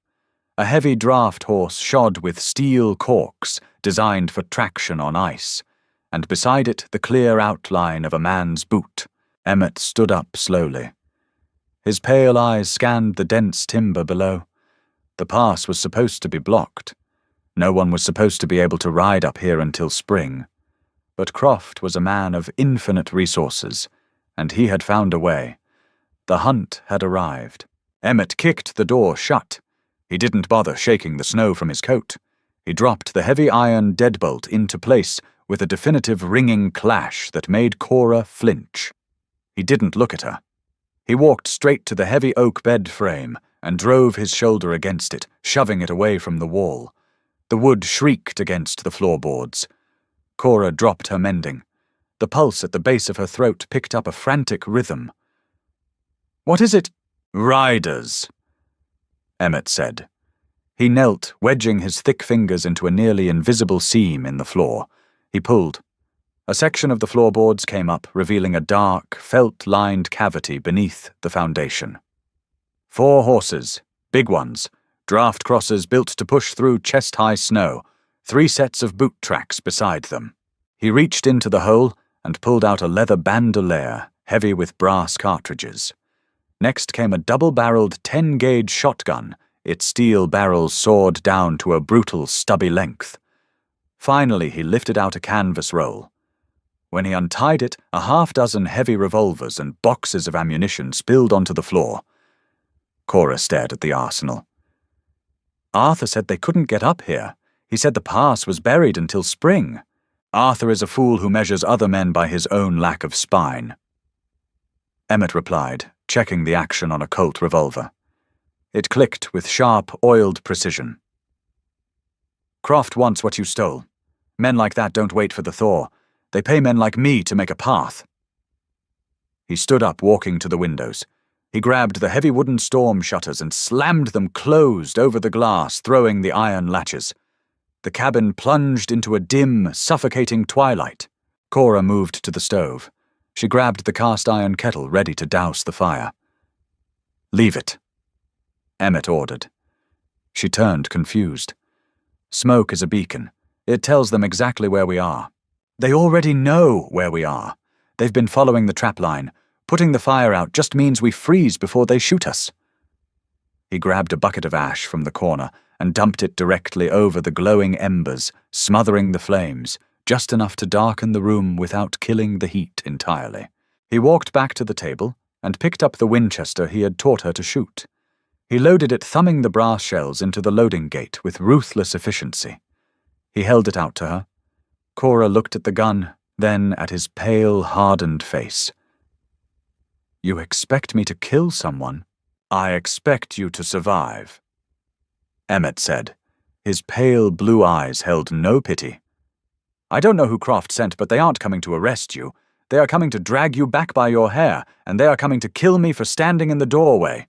A heavy draft horse shod with steel corks designed for traction on ice, and beside it the clear outline of a man's boot. Emmett stood up slowly. His pale eyes scanned the dense timber below. The pass was supposed to be blocked. No one was supposed to be able to ride up here until spring. But Croft was a man of infinite resources, and he had found a way. The hunt had arrived. Emmett kicked the door shut. He didn't bother shaking the snow from his coat. He dropped the heavy iron deadbolt into place with a definitive ringing clash that made Cora flinch. He didn't look at her. He walked straight to the heavy oak bed frame and drove his shoulder against it, shoving it away from the wall. The wood shrieked against the floorboards. Cora dropped her mending. The pulse at the base of her throat picked up a frantic rhythm. "What is it?" "Riders," Emmett said. He knelt, wedging his thick fingers into a nearly invisible seam in the floor. He pulled. A section of the floorboards came up, revealing a dark, felt-lined cavity beneath the foundation. 4 horses, big ones, draft crosses built to push through chest-high snow, 3 sets of boot tracks beside them. He reached into the hole and pulled out a leather bandolier, heavy with brass cartridges. Next came a double-barreled 10-gauge shotgun, its steel barrels sawed down to a brutal, stubby length. Finally, he lifted out a canvas roll. When he untied it, a half-dozen heavy revolvers and boxes of ammunition spilled onto the floor. Cora stared at the arsenal. "Arthur said they couldn't get up here. He said the pass was buried until spring. Arthur is a fool who measures other men by his own lack of spine." Emmett replied, checking the action on a Colt revolver. It clicked with sharp, oiled precision. "Croft wants what you stole. Men like that don't wait for the thaw. They pay men like me to make a path." He stood up, walking to the windows. He grabbed the heavy wooden storm shutters and slammed them closed over the glass, throwing the iron latches. The cabin plunged into a dim, suffocating twilight. Cora moved to the stove. She grabbed the cast-iron kettle, ready to douse the fire. "Leave it," Emmett ordered. She turned, confused. "Smoke is a beacon. It tells them exactly where we are. They already know where we are. They've been following the trapline. Putting the fire out just means we freeze before they shoot us." He grabbed a bucket of ash from the corner and dumped it directly over the glowing embers, smothering the flames, just enough to darken the room without killing the heat entirely. He walked back to the table and picked up the Winchester he had taught her to shoot. He loaded it, thumbing the brass shells into the loading gate with ruthless efficiency. He held it out to her. Cora looked at the gun, then at his pale, hardened face. "You expect me to kill someone?" "I expect you to survive," Emmett said. His pale blue eyes held no pity. "I don't know who Croft sent, but they aren't coming to arrest you. They are coming to drag you back by your hair, and they are coming to kill me for standing in the doorway.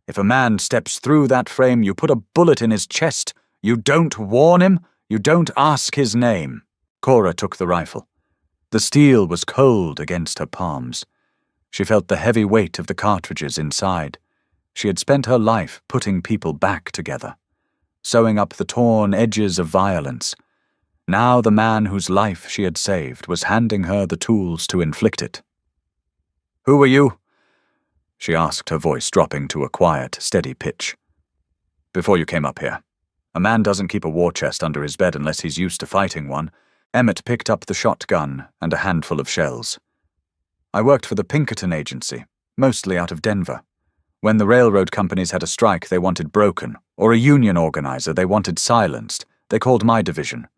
If a man steps through that frame, you put a bullet in his chest. You don't warn him. You don't ask his name." Cora took the rifle. The steel was cold against her palms. She felt the heavy weight of the cartridges inside. She had spent her life putting people back together, sewing up the torn edges of violence. Now the man whose life she had saved was handing her the tools to inflict it. "Who were you?" she asked, her voice dropping to a quiet, steady pitch. "Before you came up here. A man doesn't keep a war chest under his bed unless he's used to fighting one." Emmett picked up the shotgun and a handful of shells. "I worked for the Pinkerton Agency, mostly out of Denver. When the railroad companies had a strike they wanted broken, or a union organizer they wanted silenced, they called my division."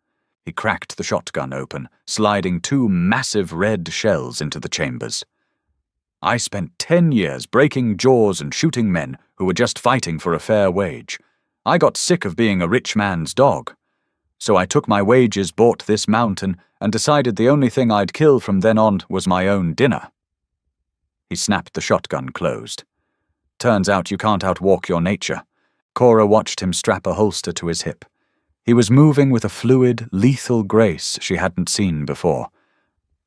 He cracked the shotgun open, sliding 2 massive red shells into the chambers. "I spent 10 years breaking jaws and shooting men who were just fighting for a fair wage. I got sick of being a rich man's dog. So I took my wages, bought this mountain, and decided the only thing I'd kill from then on was my own dinner." He snapped the shotgun closed. "Turns out you can't outwalk your nature." Cora watched him strap a holster to his hip. He was moving with a fluid, lethal grace she hadn't seen before.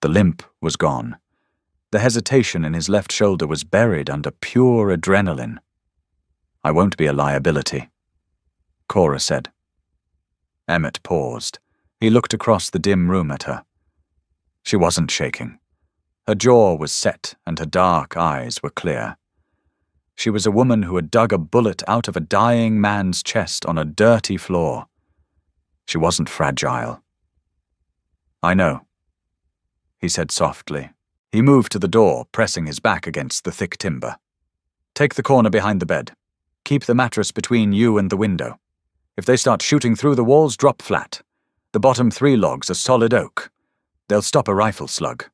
The limp was gone. The hesitation in his left shoulder was buried under pure adrenaline. "I won't be a liability," Cora said. Emmett paused. He looked across the dim room at her. She wasn't shaking. Her jaw was set and her dark eyes were clear. She was a woman who had dug a bullet out of a dying man's chest on a dirty floor. She wasn't fragile. "I know," he said softly. He moved to the door, pressing his back against the thick timber. "Take the corner behind the bed. Keep the mattress between you and the window. If they start shooting through the walls, drop flat. The bottom 3 logs are solid oak. They'll stop a rifle slug."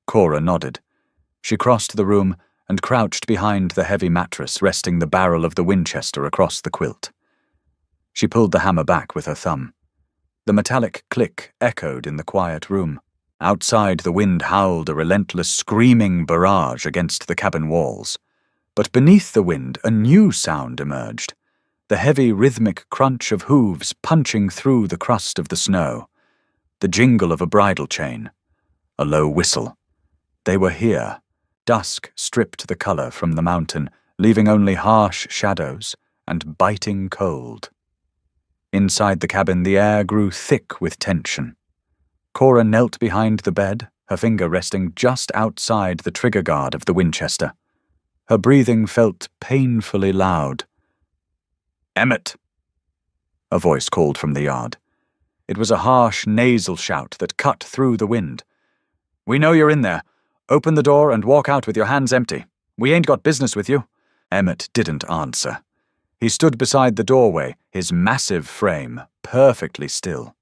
Cora nodded. She crossed the room and crouched behind the heavy mattress, resting the barrel of the Winchester across the quilt. She pulled the hammer back with her thumb. The metallic click echoed in the quiet room. Outside, the wind howled a relentless, screaming barrage against the cabin walls. But beneath the wind, a new sound emerged. The heavy, rhythmic crunch of hooves punching through the crust of the snow. The jingle of a bridle chain. A low whistle. They were here. Dusk stripped the color from the mountain, leaving only harsh shadows and biting cold. Inside the cabin, the air grew thick with tension. Cora knelt behind the bed, her finger resting just outside the trigger guard of the Winchester. Her breathing felt painfully loud. "Emmett!" a voice called from the yard. It was a harsh, nasal shout that cut through the wind. "We know you're in there. Open the door and walk out with your hands empty. We ain't got business with you." Emmett didn't answer. He stood beside the doorway, his massive frame perfectly still.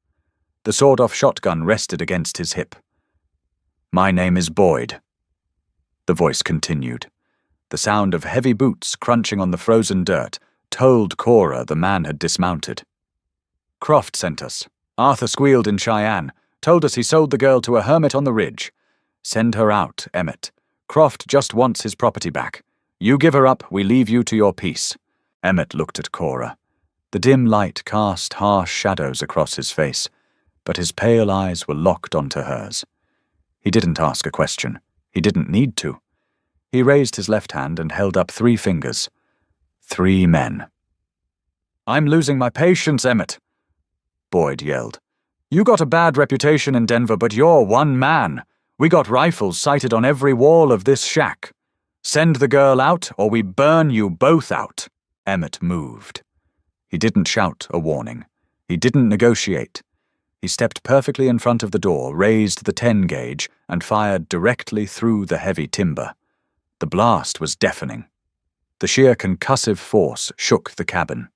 The sawed-off shotgun rested against his hip. "My name is Boyd," the voice continued. The sound of heavy boots crunching on the frozen dirt told Cora the man had dismounted. "Croft sent us. Arthur squealed in Cheyenne, told us he sold the girl to a hermit on the ridge. Send her out, Emmett. Croft just wants his property back. You give her up, we leave you to your peace." Emmett looked at Cora. The dim light cast harsh shadows across his face, but his pale eyes were locked onto hers. He didn't ask a question. He didn't need to. He raised his left hand and held up 3 fingers. 3 men. "I'm losing my patience, Emmett," Boyd yelled. "You got a bad reputation in Denver, but you're one man. We got rifles sighted on every wall of this shack. Send the girl out, or we burn you both out." Emmett moved. He didn't shout a warning. He didn't negotiate. He stepped perfectly in front of the door, raised the 10 gauge, and fired directly through the heavy timber. The blast was deafening. The sheer concussive force shook the cabin.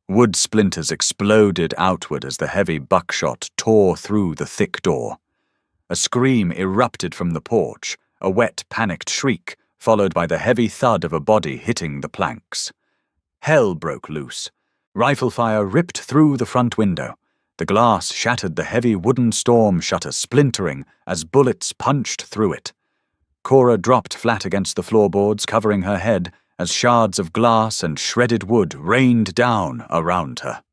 Wood splinters exploded outward as the heavy buckshot tore through the thick door. A scream erupted from the porch, a wet, panicked shriek, followed by the heavy thud of a body hitting the planks. Hell broke loose. Rifle fire ripped through the front window. The glass shattered the heavy wooden storm shutter, splintering as bullets punched through it. Cora dropped flat against the floorboards, covering her head, as shards of glass and shredded wood rained down around her.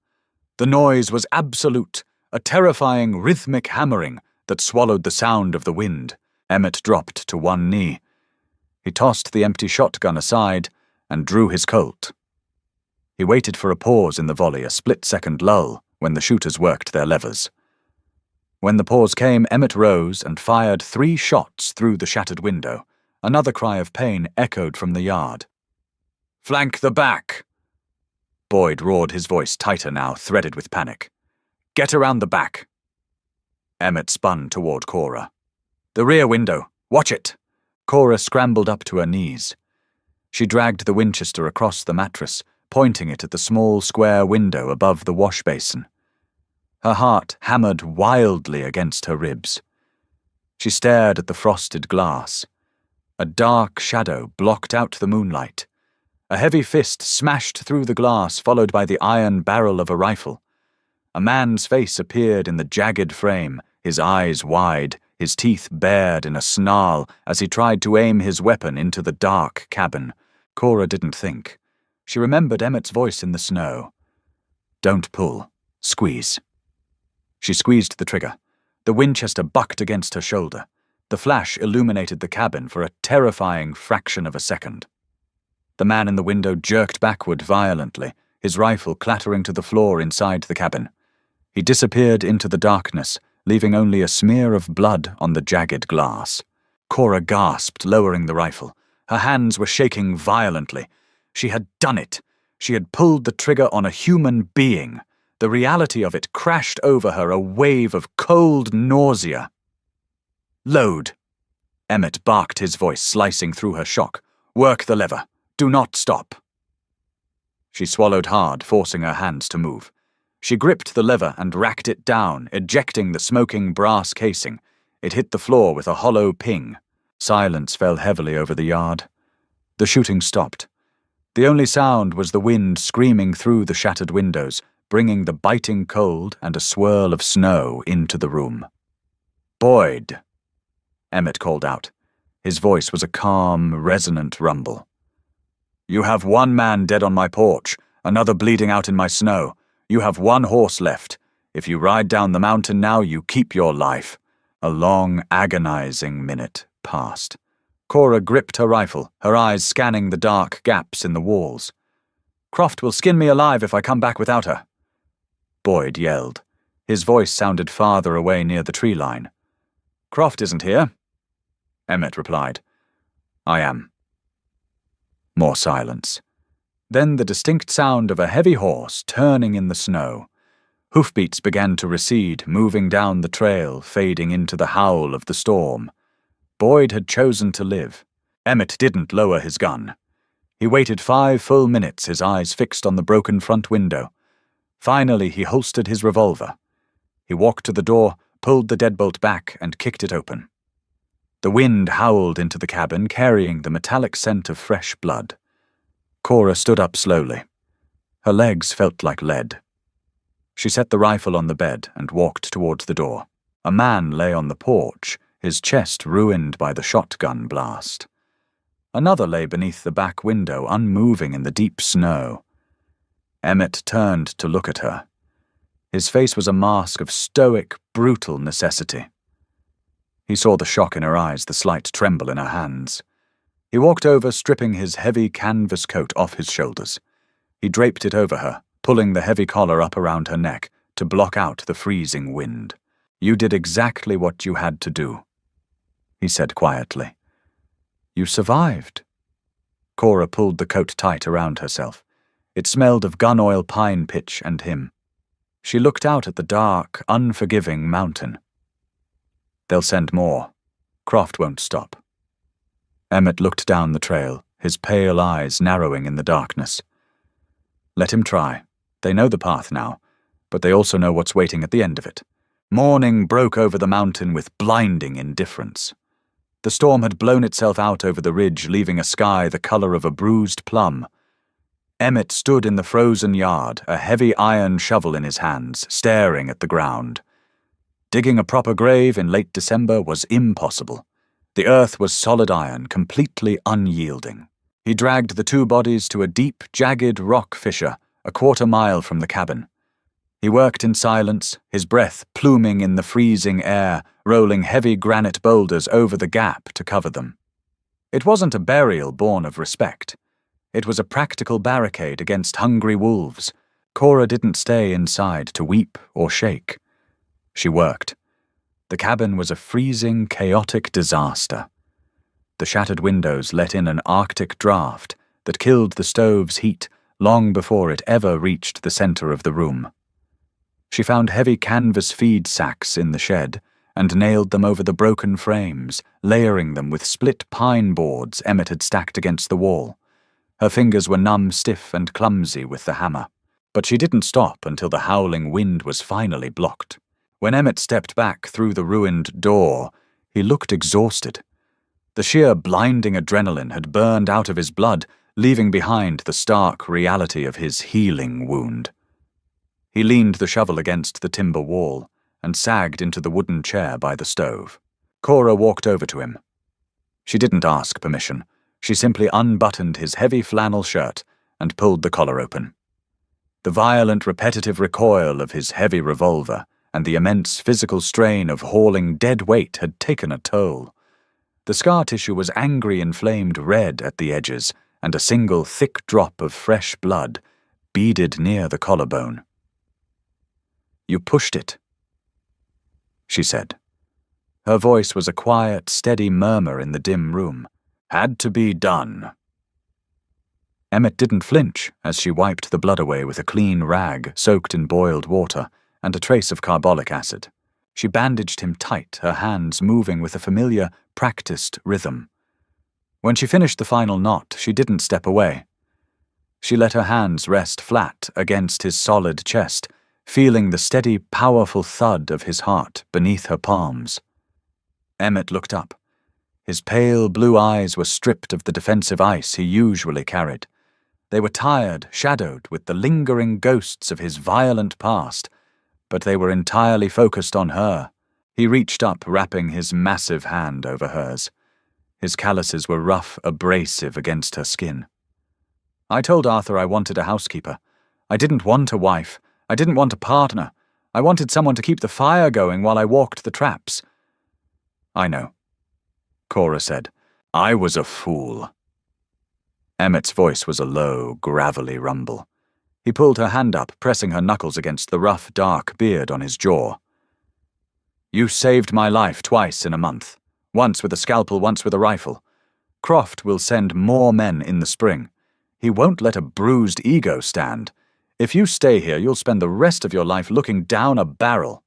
The noise was absolute, a terrifying rhythmic hammering that swallowed the sound of the wind. Emmett dropped to one knee. He tossed the empty shotgun aside and drew his Colt. He waited for a pause in the volley, a split-second lull, when the shooters worked their levers. When the pause came, Emmett rose and fired 3 shots through the shattered window. Another cry of pain echoed from the yard. "Flank the back!" Boyd roared, his voice tighter now, threaded with panic. "Get around the back!" Emmett spun toward Cora. "The rear window! Watch it!" Cora scrambled up to her knees. She dragged the Winchester across the mattress, pointing it at the small square window above the wash basin. Her heart hammered wildly against her ribs. She stared at the frosted glass. A dark shadow blocked out the moonlight. A heavy fist smashed through the glass, followed by the iron barrel of a rifle. A man's face appeared in the jagged frame, his eyes wide, his teeth bared in a snarl as he tried to aim his weapon into the dark cabin. Cora didn't think. She remembered Emmett's voice in the snow. "Don't pull. Squeeze." She squeezed the trigger. The Winchester bucked against her shoulder. The flash illuminated the cabin for a terrifying fraction of a second. The man in the window jerked backward violently, his rifle clattering to the floor inside the cabin. He disappeared into the darkness, leaving only a smear of blood on the jagged glass. Cora gasped, lowering the rifle. Her hands were shaking violently. She had done it. She had pulled the trigger on a human being. The reality of it crashed over her, a wave of cold nausea. "Load!" Emmett barked, his voice slicing through her shock. "Work the lever. Do not stop." She swallowed hard, forcing her hands to move. She gripped the lever and racked it down, ejecting the smoking brass casing. It hit the floor with a hollow ping. Silence fell heavily over the yard. The shooting stopped. The only sound was the wind screaming through the shattered windows, bringing the biting cold and a swirl of snow into the room. "Boyd!" Emmett called out. His voice was a calm, resonant rumble. "You have one man dead on my porch, another bleeding out in my snow. You have one horse left. If you ride down the mountain now, you keep your life." A long, agonizing minute passed. Cora gripped her rifle, her eyes scanning the dark gaps in the walls. "Croft will skin me alive if I come back without her." Boyd yelled. His voice sounded farther away near the tree line. "Croft isn't here," Emmett replied. "I am." More silence. Then the distinct sound of a heavy horse turning in the snow. Hoofbeats began to recede, moving down the trail, fading into the howl of the storm. Boyd had chosen to live. Emmett didn't lower his gun. He waited 5 full minutes, his eyes fixed on the broken front window. Finally, he holstered his revolver. He walked to the door, pulled the deadbolt back, and kicked it open. The wind howled into the cabin, carrying the metallic scent of fresh blood. Cora stood up slowly. Her legs felt like lead. She set the rifle on the bed and walked towards the door. A man lay on the porch, his chest ruined by the shotgun blast. Another lay beneath the back window, unmoving in the deep snow. Emmett turned to look at her. His face was a mask of stoic, brutal necessity. He saw the shock in her eyes, the slight tremble in her hands. He walked over, stripping his heavy canvas coat off his shoulders. He draped it over her, pulling the heavy collar up around her neck to block out the freezing wind. "You did exactly what you had to do," he said quietly. "You survived." Cora pulled the coat tight around herself. It smelled of gun oil, pine pitch, and him. She looked out at the dark, unforgiving mountain. "They'll send more. Croft won't stop." Emmett looked down the trail, his pale eyes narrowing in the darkness. "Let him try. They know the path now, but they also know what's waiting at the end of it." Morning broke over the mountain with blinding indifference. The storm had blown itself out over the ridge, leaving a sky the color of a bruised plum. Emmett stood in the frozen yard, a heavy iron shovel in his hands, staring at the ground. Digging a proper grave in late December was impossible. The earth was solid iron, completely unyielding. He dragged the 2 bodies to a deep, jagged rock fissure, a 1/4 mile from the cabin. He worked in silence, his breath pluming in the freezing air, rolling heavy granite boulders over the gap to cover them. It wasn't a burial born of respect. It was a practical barricade against hungry wolves. Cora didn't stay inside to weep or shake. She worked. The cabin was a freezing, chaotic disaster. The shattered windows let in an Arctic draft that killed the stove's heat long before it ever reached the center of the room. She found heavy canvas feed sacks in the shed and nailed them over the broken frames, layering them with split pine boards Emmett had stacked against the wall. Her fingers were numb, stiff, and clumsy with the hammer. But she didn't stop until the howling wind was finally blocked. When Emmett stepped back through the ruined door, he looked exhausted. The sheer blinding adrenaline had burned out of his blood, leaving behind the stark reality of his healing wound. He leaned the shovel against the timber wall and sagged into the wooden chair by the stove. Cora walked over to him. She didn't ask permission. She simply unbuttoned his heavy flannel shirt and pulled the collar open. The violent, repetitive recoil of his heavy revolver and the immense physical strain of hauling dead weight had taken a toll. The scar tissue was angry and flamed red at the edges, and a single thick drop of fresh blood beaded near the collarbone. "You pushed it," she said. Her voice was a quiet, steady murmur in the dim room. "Had to be done." Emmett didn't flinch as she wiped the blood away with a clean rag soaked in boiled water and a trace of carbolic acid. She bandaged him tight, her hands moving with a familiar, practiced rhythm. When she finished the final knot, she didn't step away. She let her hands rest flat against his solid chest, feeling the steady, powerful thud of his heart beneath her palms. Emmett looked up. His pale blue eyes were stripped of the defensive ice he usually carried. They were tired, shadowed with the lingering ghosts of his violent past, but they were entirely focused on her. He reached up, wrapping his massive hand over hers. His calluses were rough, abrasive against her skin. "I told Arthur I wanted a housekeeper. I didn't want a wife. I didn't want a partner. I wanted someone to keep the fire going while I walked the traps." "I know," Cora said. "I was a fool." Emmett's voice was a low, gravelly rumble. He pulled her hand up, pressing her knuckles against the rough, dark beard on his jaw. "You saved my life twice in a month. Once with a scalpel, once with a rifle. Croft will send more men in the spring. He won't let a bruised ego stand. If you stay here, you'll spend the rest of your life looking down a barrel.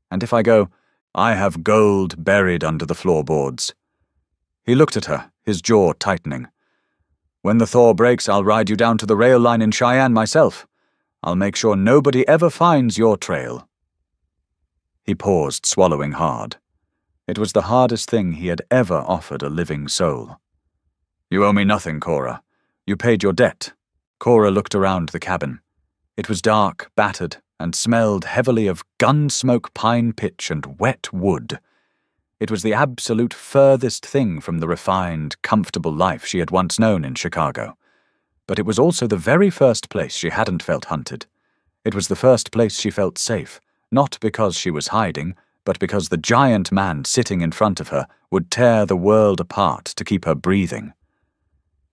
And if I go, I have gold buried under the floorboards." He looked at her, his jaw tightening. "When the thaw breaks, I'll ride you down to the rail line in Cheyenne myself. I'll make sure nobody ever finds your trail." He paused, swallowing hard. It was the hardest thing he had ever offered a living soul. "You owe me nothing, Cora. You paid your debt." Cora looked around the cabin. It was dark, battered, and smelled heavily of gun-smoke, pine pitch, and wet wood. It was the absolute furthest thing from the refined, comfortable life she had once known in Chicago. But it was also the very first place she hadn't felt hunted. It was the first place she felt safe, not because she was hiding, but because the giant man sitting in front of her would tear the world apart to keep her breathing.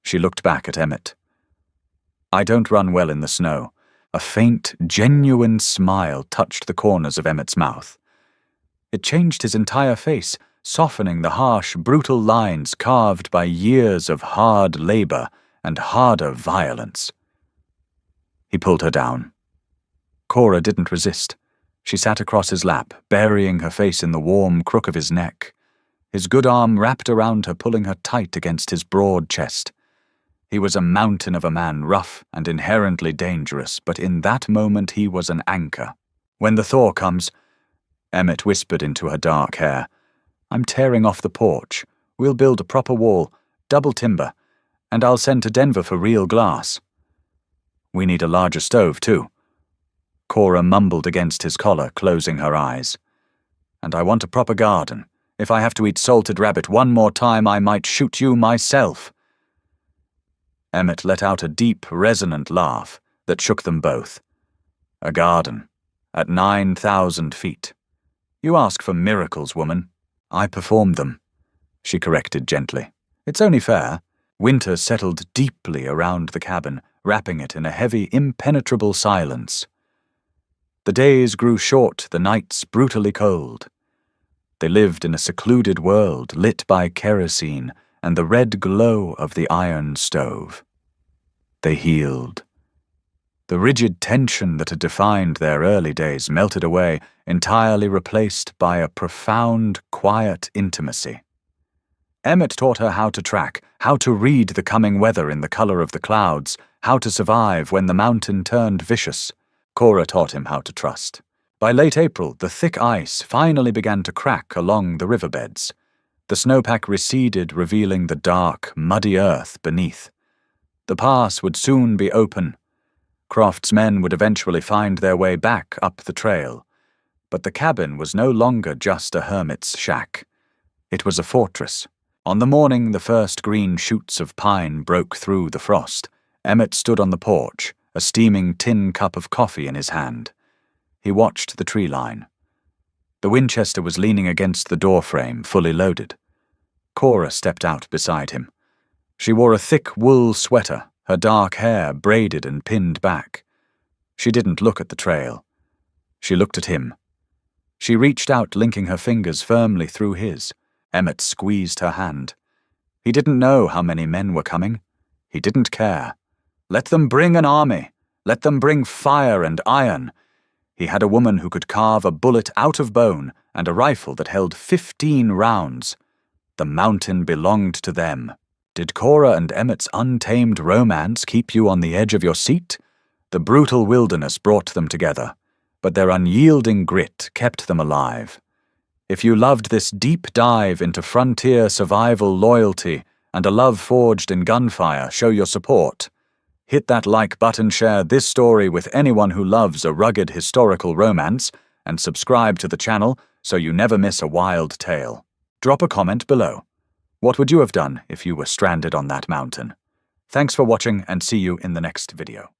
She looked back at Emmett. "I don't run well in the snow." A faint, genuine smile touched the corners of Emmett's mouth. It changed his entire face, softening the harsh, brutal lines carved by years of hard labor and harder violence. He pulled her down. Cora didn't resist. She sat across his lap, burying her face in the warm crook of his neck. His good arm wrapped around her, pulling her tight against his broad chest. He was a mountain of a man, rough and inherently dangerous, but in that moment he was an anchor. "When the thaw comes," Emmett whispered into her dark hair, "I'm tearing off the porch. We'll build a proper wall, double timber, and I'll send to Denver for real glass. We need a larger stove, too." Cora mumbled against his collar, closing her eyes. "And I want a proper garden. If I have to eat salted rabbit one more time, I might shoot you myself." Emmett let out a deep, resonant laugh that shook them both. "A garden. At 9,000 feet. You ask for miracles, woman. I perform them," she corrected gently. "It's only fair." Winter settled deeply around the cabin, wrapping it in a heavy, impenetrable silence. The days grew short, the nights brutally cold. They lived in a secluded world lit by kerosene and the red glow of the iron stove. They healed. The rigid tension that had defined their early days melted away, entirely replaced by a profound, quiet intimacy. Emmett taught her how to track, how to read the coming weather in the color of the clouds, how to survive when the mountain turned vicious. Cora taught him how to trust. By late April, the thick ice finally began to crack along the riverbeds. The snowpack receded, revealing the dark, muddy earth beneath. The pass would soon be open. Croft's men would eventually find their way back up the trail. But the cabin was no longer just a hermit's shack. It was a fortress. On the morning the first green shoots of pine broke through the frost, Emmett stood on the porch, a steaming tin cup of coffee in his hand. He watched the tree line. The Winchester was leaning against the doorframe, fully loaded. Cora stepped out beside him. She wore a thick wool sweater, her dark hair braided and pinned back. She didn't look at the trail. She looked at him. She reached out, linking her fingers firmly through his. Emmett squeezed her hand. He didn't know how many men were coming. He didn't care. Let them bring an army. Let them bring fire and iron. He had a woman who could carve a bullet out of bone and a rifle that held 15 rounds. The mountain belonged to them. Did Cora and Emmett's untamed romance keep you on the edge of your seat? The brutal wilderness brought them together, but their unyielding grit kept them alive. If you loved this deep dive into frontier survival loyalty and a love forged in gunfire, show your support. Hit that like button, share this story with anyone who loves a rugged historical romance, and subscribe to the channel so you never miss a wild tale. Drop a comment below. What would you have done if you were stranded on that mountain? Thanks for watching, and see you in the next video.